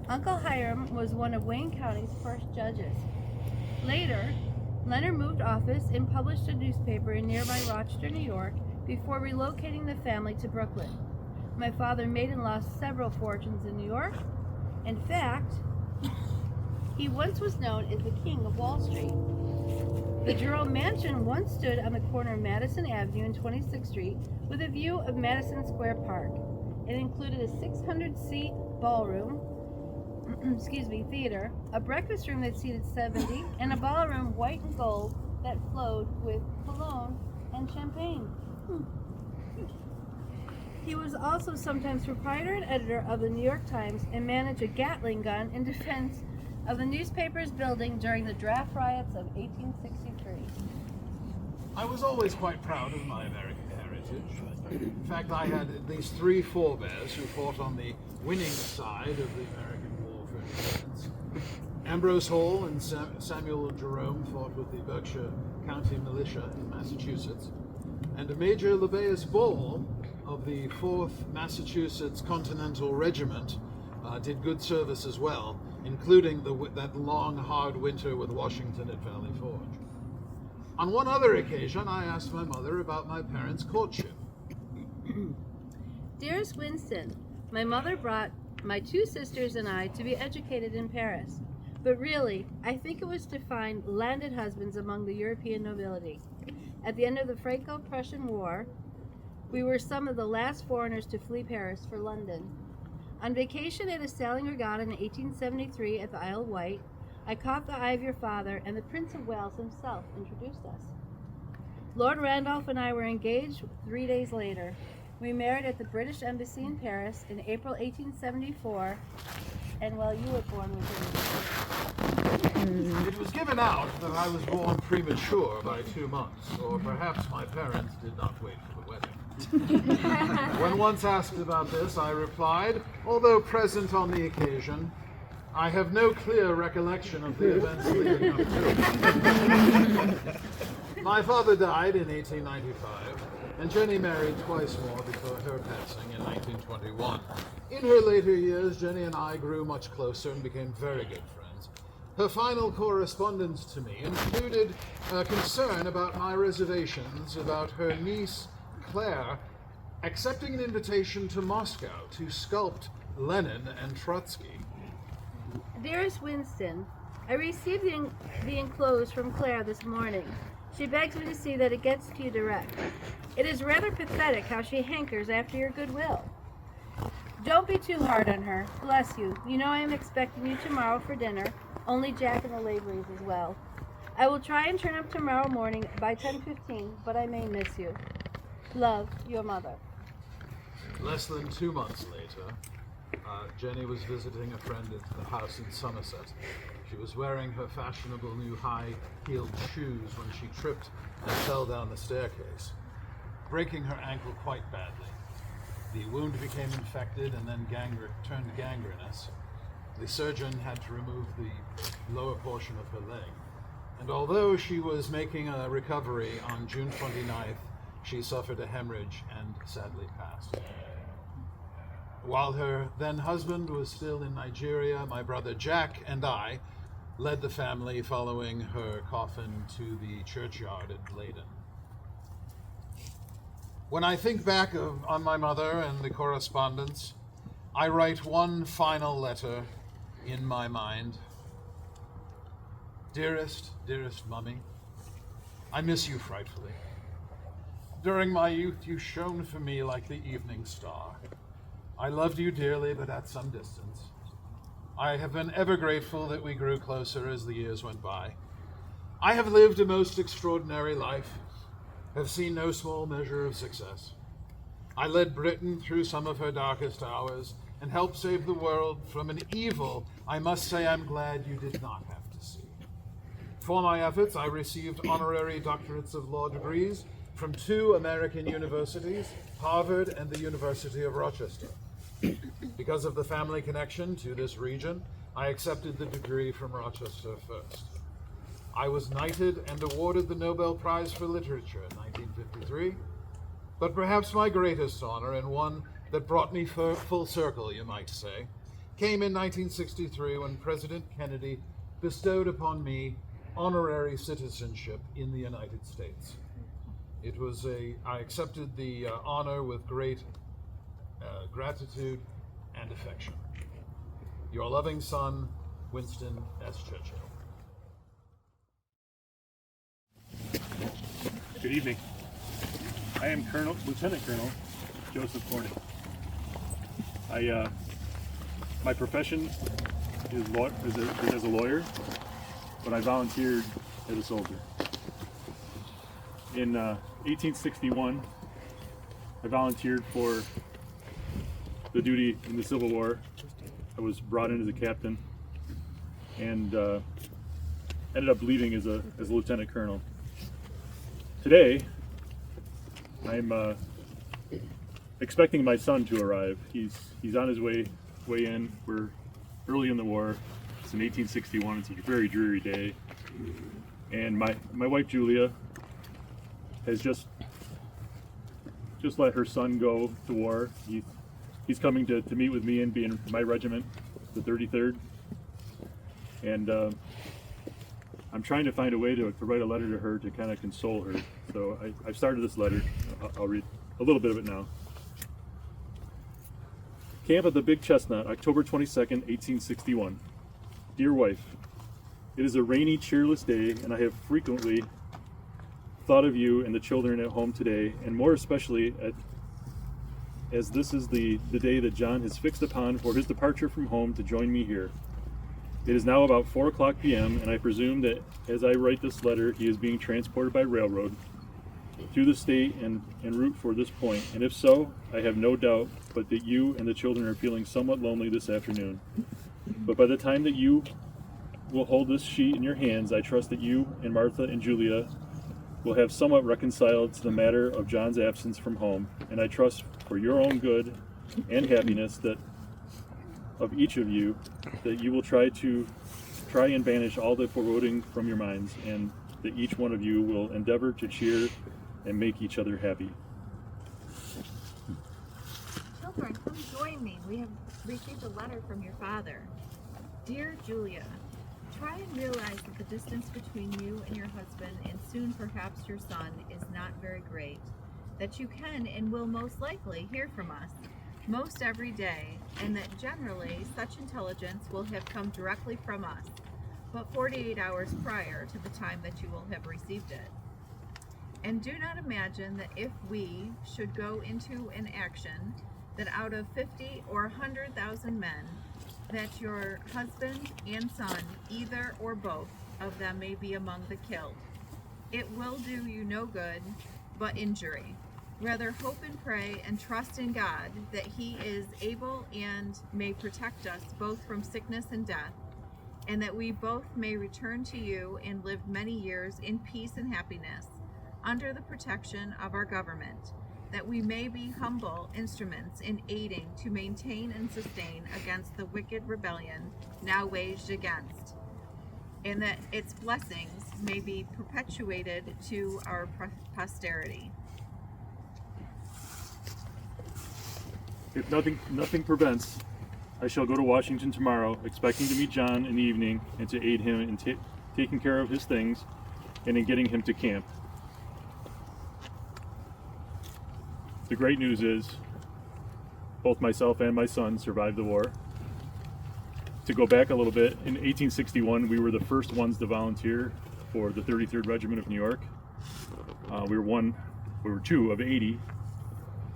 Uncle Hiram was one of Wayne County's first judges. Later, Leonard moved office and published a newspaper in nearby Rochester, New York, before relocating the family to Brooklyn. My father made and lost several fortunes in New York. In fact, he once was known as the King of Wall Street. The Jerome Mansion once stood on the corner of Madison Avenue and 26th Street with a view of Madison Square Park. It included a 600-seat ballroom, theater, a breakfast room that seated 70, and a ballroom white and gold that flowed with cologne and champagne. He was also sometimes proprietor and editor of the New York Times and managed a Gatling gun in defense of the newspaper's building during the draft riots of 1863. I was always quite proud of my American heritage. In fact, I had at least 3 forebears who fought on the winning side of the American War for Independence. Ambrose Hall and Samuel Jerome fought with the Berkshire County Militia in Massachusetts, and Major Lebaeus Ball of the 4th Massachusetts Continental Regiment did good service as well, including that long, hard winter with Washington at Valley Forge. On one other occasion, I asked my mother about my parents' courtship. Dearest Winston, my mother brought my 2 sisters and I to be educated in Paris. But really, I think it was to find landed husbands among the European nobility. At the end of the Franco-Prussian War, we were some of the last foreigners to flee Paris for London. On vacation at a sailing regatta in 1873 at the Isle of Wight, I caught the eye of your father, and the Prince of Wales himself introduced us. Lord Randolph and I were engaged 3 days later. We married at the British Embassy in Paris in April 1874, and while you were born within. It was given out that I was born premature by 2 months, or perhaps my parents did not wait for the wedding. When once asked about this, I replied, although present on the occasion, I have no clear recollection of the events leading up to it. My father died in 1895, and Jenny married twice more before her passing in 1921. In her later years, Jenny and I grew much closer and became very good friends. Her final correspondence to me included concern about my reservations about her niece, Claire, accepting an invitation to Moscow to sculpt Lenin and Trotsky. Dearest Winston, I received the enclosed from Claire this morning. She begs me to see that it gets to you direct. It is rather pathetic how she hankers after your goodwill. Don't be too hard on her. Bless you. You know I am expecting you tomorrow for dinner, only Jack and the Laverys as well. I will try and turn up tomorrow morning by 10:15, but I may miss you. Love, your mother. Less than 2 months later, Jenny was visiting a friend at the house in Somerset. She was wearing her fashionable new high-heeled shoes when she tripped and fell down the staircase, breaking her ankle quite badly. The wound became infected and then turned gangrenous. The surgeon had to remove the lower portion of her leg. And although she was making a recovery on June 29th, she suffered a hemorrhage and sadly passed. While her then husband was still in Nigeria, my brother Jack and I led the family following her coffin to the churchyard at Leyden. When I think back on my mother and the correspondence, I write one final letter in my mind. Dearest, dearest Mummy, I miss you frightfully. During my youth, you shone for me like the evening star. I loved you dearly, but at some distance. I have been ever grateful that we grew closer as the years went by. I have lived a most extraordinary life, have seen no small measure of success. I led Britain through some of her darkest hours and helped save the world from an evil I must say I'm glad you did not have to see. For my efforts, I received honorary doctorates of law degrees from 2 American universities, Harvard and the University of Rochester. Because of the family connection to this region, I accepted the degree from Rochester first. I was knighted and awarded the Nobel Prize for Literature in 1953, but perhaps my greatest honor, and one that brought me full circle, you might say, came in 1963 when President Kennedy bestowed upon me honorary citizenship in the United States. I accepted the honor with great gratitude and affection. Your loving son, Winston S. Churchill. Good evening. I am Lieutenant Colonel Joseph Corning. My profession is as a lawyer, but I volunteered as a soldier. In 1861, I volunteered for the duty in the Civil War. I was brought in as a captain and ended up leaving as a lieutenant colonel. Today, I'm expecting my son to arrive. He's on his way in. We're early in the war. It's in 1861. It's a very dreary day, and my wife Julia has just let her son go to war. He's coming to meet with me and be in my regiment, the 33rd, and I'm trying to find a way to write a letter to her to kind of console her. So I've started this letter. I'll read a little bit of it now. Camp at the Big Chestnut, October 22nd, 1861. Dear wife, it is a rainy, cheerless day, and I have frequently thought of you and the children at home today, and more especially as this is the day that John has fixed upon for his departure from home to join me here. It is now about 4 o'clock p.m., and I presume that as I write this letter, he is being transported by railroad through the state en route for this point. And if so, I have no doubt but that you and the children are feeling somewhat lonely this afternoon. But by the time that you will hold this sheet in your hands, I trust that you and Martha and Julia will have somewhat reconciled to the matter of John's absence from home. And I trust for your own good and happiness that of each of you, that you will try and banish all the foreboding from your minds, and that each one of you will endeavor to cheer and make each other happy. Children, come join me. We have received a letter from your father. Dear Julia, try and realize that the distance between you and your husband, and soon perhaps your son, is not very great, that you can and will most likely hear from us most every day, and that generally such intelligence will have come directly from us, but 48 hours prior to the time that you will have received it. And do not imagine that if we should go into an action, that out of 50 or 100,000 men, that your husband and son, either or both of them, may be among the killed. It will do you no good, but injury. Rather hope and pray and trust in God that He is able and may protect us both from sickness and death, and that we both may return to you and live many years in peace and happiness under the protection of our government, that we may be humble instruments in aiding to maintain and sustain against the wicked rebellion now waged against, and that its blessings may be perpetuated to our posterity. If nothing prevents, I shall go to Washington tomorrow, expecting to meet John in the evening and to aid him in taking care of his things and in getting him to camp. The great news is both myself and my son survived the war. To go back a little bit, in 1861 we were the first ones to volunteer for the 33rd Regiment of New York. We were 2 of 80,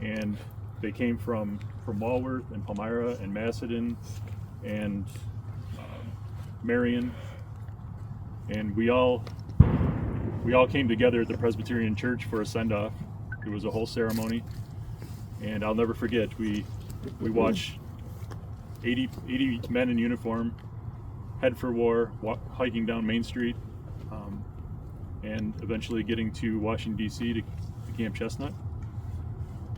and they came from Walworth and Palmyra and Macedon and Marion, and we all came together at the Presbyterian Church for a send-off. It was a whole ceremony, and I'll never forget, we watched 80 men in uniform head for war, hiking down Main Street, and eventually getting to Washington, D.C. to Camp Chestnut.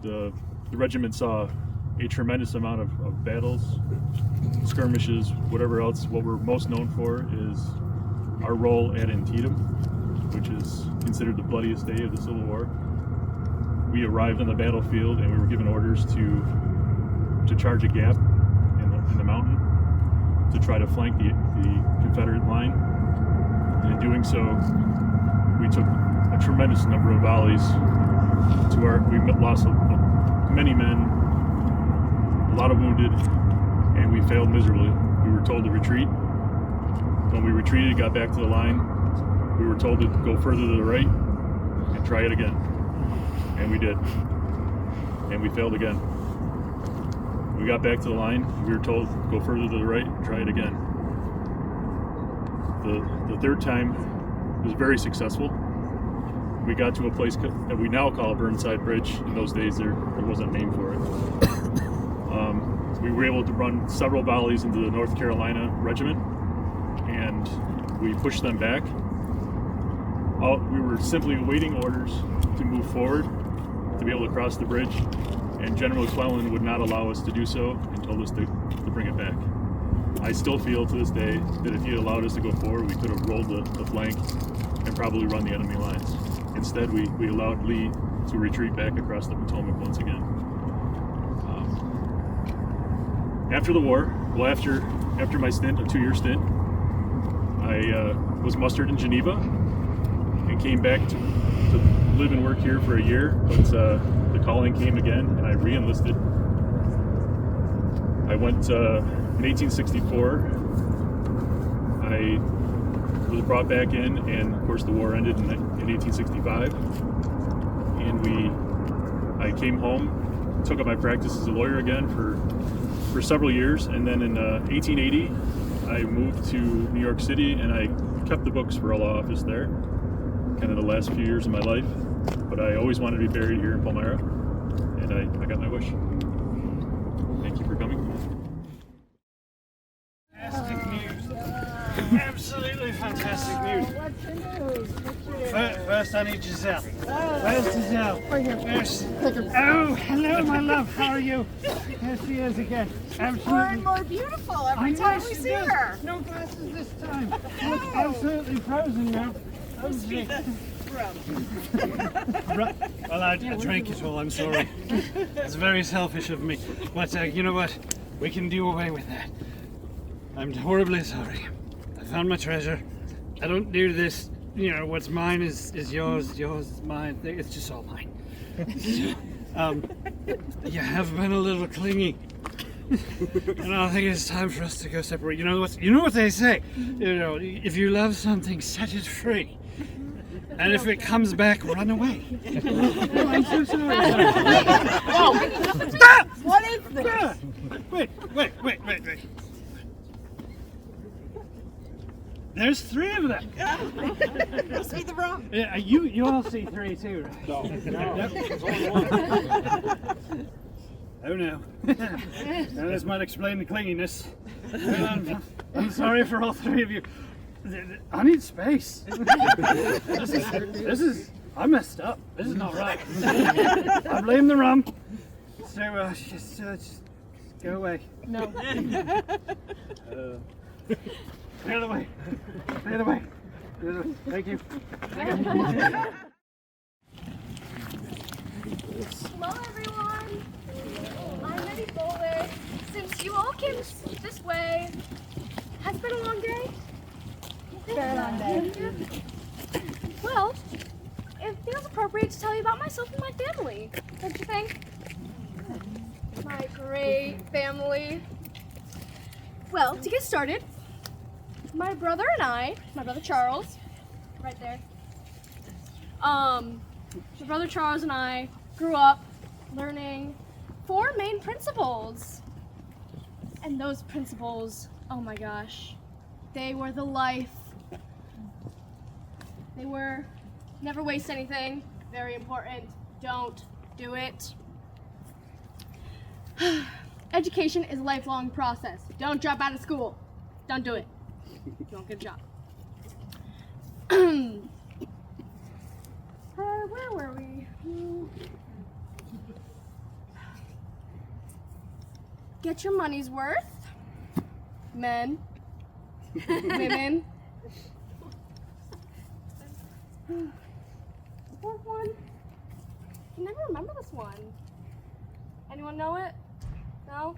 The regiment saw a tremendous amount of battles, skirmishes, whatever else. What we're most known for is our role at Antietam, which is considered the bloodiest day of the Civil War. We arrived on the battlefield and we were given orders to charge a gap in the mountain to try to flank the Confederate line. And in doing so, we took a tremendous number of volleys we lost many men, a lot of wounded, and we failed miserably. We were told to retreat. When we retreated, got back to the line, we were told to go further to the right and try it again. And we did. And we failed again. We got back to the line, we were told go further to the right and try it again. The third time was very successful. We got to a place that we now call Burnside Bridge. In those days, there wasn't a name for it. We were able to run several volleys into the North Carolina regiment, and we pushed them back. We were simply awaiting orders to move forward, to be able to cross the bridge, and General McClellan would not allow us to do so and told us to bring it back. I still feel to this day that if he had allowed us to go forward, we could have rolled the flank and probably run the enemy lines. Instead, we allowed Lee to retreat back across the Potomac once again. After the war, well, after my stint, a 2-year stint, I was mustered in Geneva and came back to live and work here for a year, but the calling came again and I re-enlisted. I went in 1864. I was brought back in, and of course the war ended in 1865. And I came home, took up my practice as a lawyer again for several years, and then in 1880 I moved to New York City and I kept the books for a law office there, kind of the last few years of my life. But I always wanted to be buried here in Palmyra, and I got my wish. Thank you for coming. Fantastic news. Absolutely fantastic news. What's the news? First, I need Giselle. Where's Giselle? Right here. Oh, hello, my love. How are you? Here she is again. Absolutely. More and more beautiful every time we see her. No glasses this time. Look, absolutely frozen now. Well, I drank it all, I'm sorry. It's very selfish of me. But you know what? We can do away with that. I'm horribly sorry. I found my treasure. I don't do this. You know, what's mine is yours. Yours is mine. It's just all mine. You have been a little clingy. And I think it's time for us to go separate. You know what they say? You know, if you love something, set it free. And if it comes back, run away. Oh, I'm so sorry. Oh, stop! What is this? Wait. There's 3 of them. Must be the rum. Yeah, you all see 3 too, right? No. It's only 1. Oh no. Now this might explain the clinginess. I'm sorry for all 3 of you. I need space. This is I messed up. This is not right. I blame the rum. So just go away. No. Clear the way. Clear the way. Thank you. Hello everyone. I'm Eddie Bowler. Since you all came this way, has it been a long day? Very long day. Well, it feels appropriate to tell you about myself and my family. Don't you think? My great family. Well, to get started, my brother and I, my brother Charles, right there. My brother Charles and I grew up learning 4 main principles. And those principles, oh my gosh, They were the life. They were never waste anything. Very important. Don't do it. Education is a lifelong process. Don't drop out of school. Don't do it. You won't get a job. Where were we? Get your money's worth. Men. Women. Fourth one? I can never remember this one. Anyone know it? No?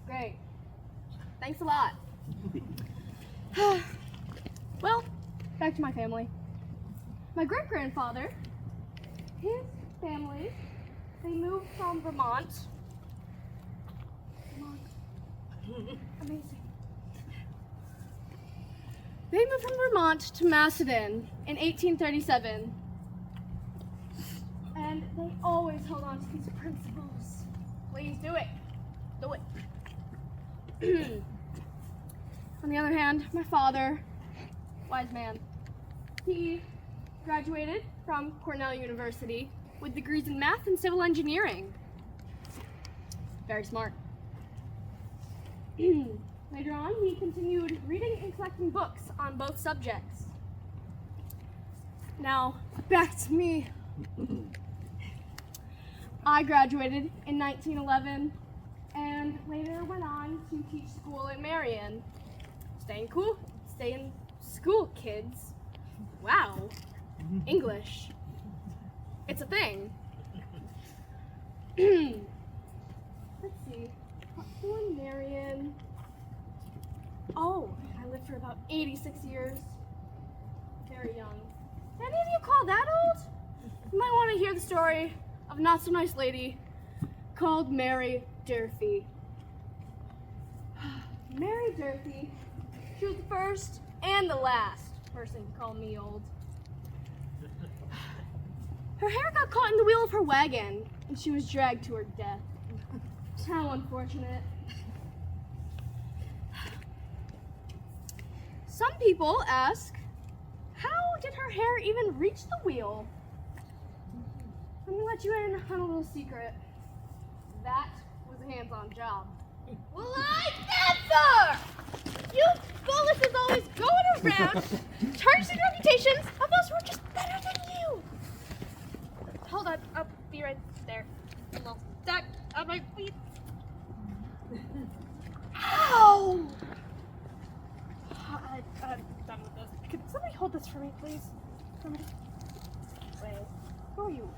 Great. Thanks a lot. Well, back to my family. My great-grandfather, his family, they moved from Vermont. Amazing. They moved from Vermont to Macedon in 1837. And they always held on to these principles. Please do it. Do it. On the other hand, my father, wise man, he graduated from Cornell University with degrees in math and civil engineering. Very smart. Later on, he continued reading and collecting books on both subjects. Now, back to me. I graduated in 1911 and later went on to teach school in Marion. Stay in school, kids. Wow. English. It's a thing. Let's see. School in Marion. Oh, I lived for about 86 years. Very young. Any of you call that old? You might want to hear the story of a not so nice lady called Mary Durfee. Mary Durfee, she was the first and the last person to call me old. Her hair got caught in the wheel of her wagon and she was dragged to her death. How unfortunate. Some people ask, how did her hair even reach the wheel? Let me let you in on a little secret. That was a hands-on job. Well, I never! You Bullis is always going around tarnishing reputations of us who are just better than you. Hold on, I'll be right there. I'm all stuck on my feet. Ow! I'm done with this. Could somebody hold this for me, please? Somebody. Wait, who are you?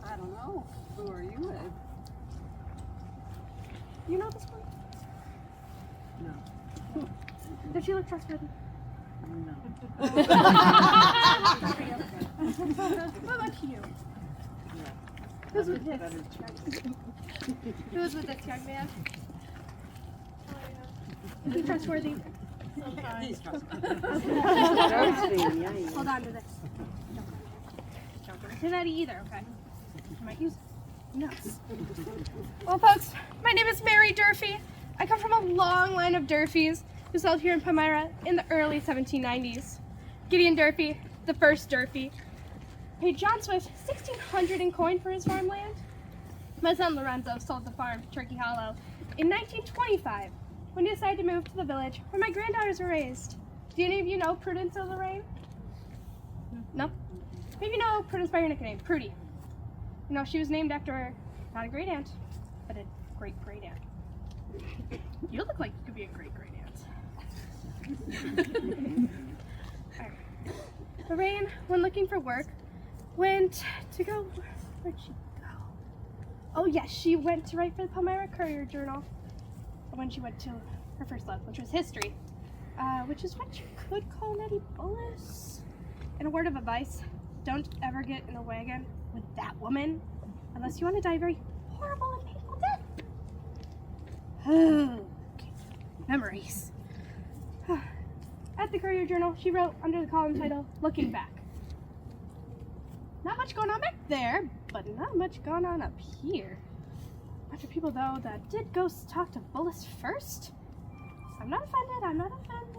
I don't know. Who are you with? You know this one? No. Does she look trustworthy? No. What about you? Who's with this? Who's with this young man? Is he trustworthy? He's trustworthy. Hold on to this. Don't go into that either, okay? I might use nuts. Well, folks, my name is Mary Durfee. I come from a long line of Durfees who settled here in Palmyra in the early 1790s. Gideon Durfee, the first Durfee, paid John Swift $1,600 in coin for his farmland. My son Lorenzo sold the farm to Turkey Hollow in 1925 when he decided to move to the village where my granddaughters were raised. Do any of you know Prudence of Lorraine? No? Maybe you know Prudence by her nickname, Prudy. You know, she was named after not a great aunt, but a great great aunt. You look like you could be a great great aunt. Alright. Lorraine, when looking for work, went to go. Where'd she go? Oh, yes, she went to write for the Palmyra Courier Journal when she went to her first love, which was history, which is what you could call Nettie Bullis. And a word of advice, don't ever get in a wagon with that woman unless you want to die a very horrible and painful death. Okay. Memories. At the Courier Journal, she wrote under the column title, Looking Back. Not much going on back there, but not much going on up here. Bunch of people, though, that did go talk to Bullis first. I'm not offended. I'm not offended.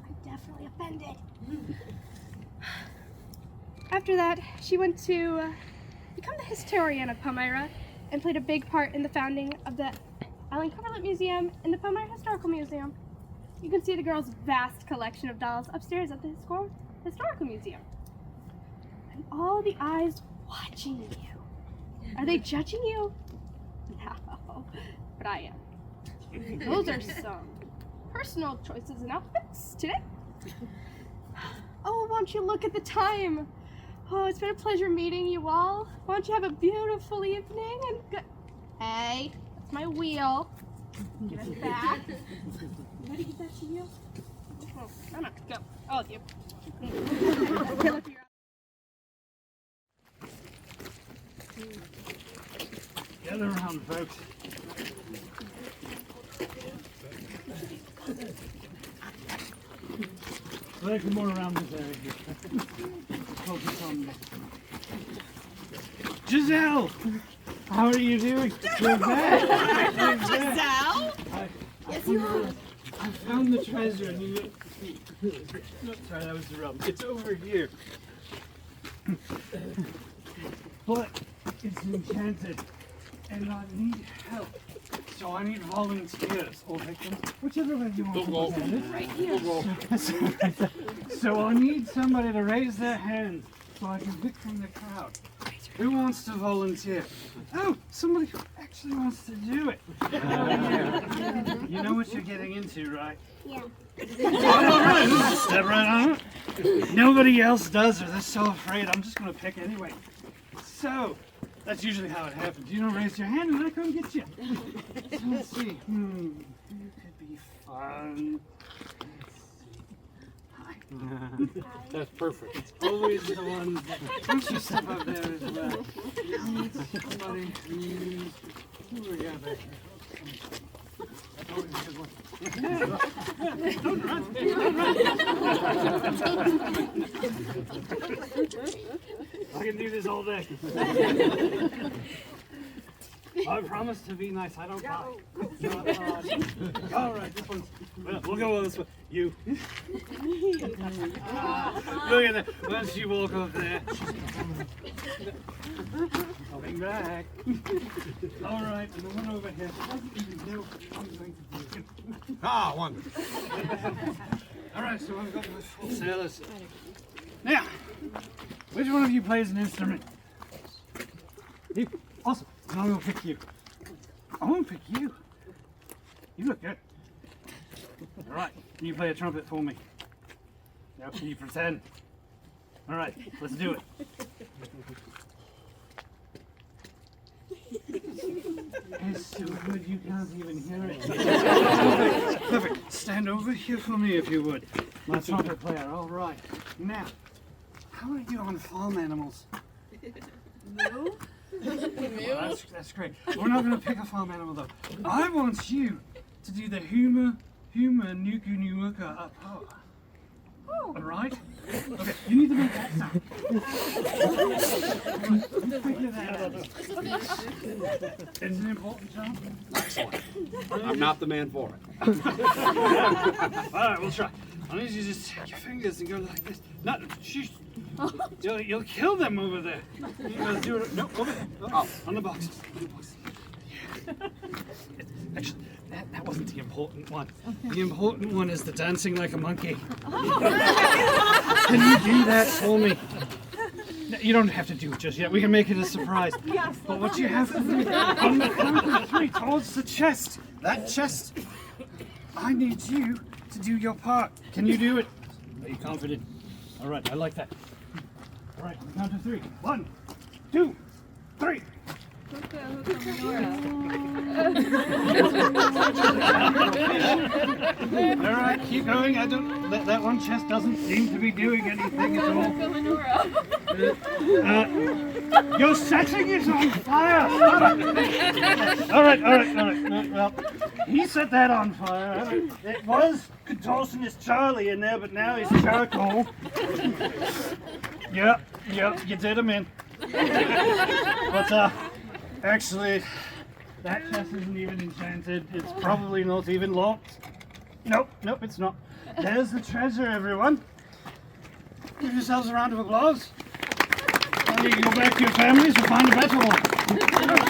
I'm definitely offended. After that, she went to become the historian of Palmyra and played a big part in the founding of the Ellen Coverlet Museum and the Palmyra Historical Museum. You can see the girl's vast collection of dolls upstairs at the Historical Museum. And all the eyes watching you. Are they judging you? No, but I am. Those are some personal choices and outfits today. Oh, won't you look at the time? Oh, it's been a pleasure meeting you all. Why don't you have a beautiful evening and good. Hey, that's my wheel. Give it back. Ready to give that to you? Oh, come on, go. All of you. Gather around, folks. Let's come more around this area here. Focus on this. Giselle! How are you doing? You're back! Giselle? Yes, you are. I found the treasure and you... No, sorry, that was the rub. It's over here. But it's enchanted and I need help. So I need volunteers or victims, whichever way you want to look at it. Right here. So I need somebody to raise their hand so I can pick from the crowd. Who wants to volunteer? Oh, somebody who actually wants to do it. You know what you're getting into, right? Yeah. All right, step right on it. Nobody else does, or they're so afraid. I'm just going to pick anyway. So, that's usually how it happens. You don't raise your hand and I come get you. So let's see. Who could be fun? That's perfect. It's always the ones that... Why don't you step up there as well? Somebody who we got back here? That's always a good one. Don't run. I can do this all day. I promise to be nice. I don't bite. All right, this one's. Well, we'll go with this one. You. Look at that. Once you walk up there. Coming back. All right, and the one over here. Doesn't even know I'm going to do it. Ah, wonderful. All right, so I've got my full sailors. Now, which one of you plays an instrument? You. Awesome. I'm going to pick you. I'm going to pick you. You look good. All right. Can you play a trumpet for me? Now, can you pretend? All right. Let's do it. It's so good you can't even hear it. Perfect. Stand over here for me if you would. My trumpet player. All right. Now, how are you on farm animals? No. Well, that's great. We're not going to pick a farm animal though. I want you to do the Huma Nuku Nuuka up ho. All right? Okay, you need to make that sound. Figure that out. It's an important job. Excellent. I'm not the man for it. All right, we'll try. I need you to just take your fingers and go like this. Not, sheesh. You'll kill them over there. You gotta do it. No, over there. Oh, on the box. On the box. Yeah. Actually, that wasn't the important one. The important one is the dancing like a monkey. Can you do that for me? No, you don't have to do it just yet. We can make it a surprise. Yes. But what you have to do on the count of 3 towards the chest. That chest. I need you to do your part. Can you do it? Are you confident? All right, I like that. All right, on the count of 3. 1, 2, 3. All right, keep going. I don't. That one chest doesn't seem to be doing anything at all. Your setting is on fire. All right. Well, he set that on fire. It was contortionist Charlie in there, but now he's charcoal. Yep, you did him in. But actually, that chest isn't even enchanted. It's probably not even locked. Nope, it's not. There's the treasure, everyone. Give yourselves a round of applause. Now you can go back to your families and find a better one.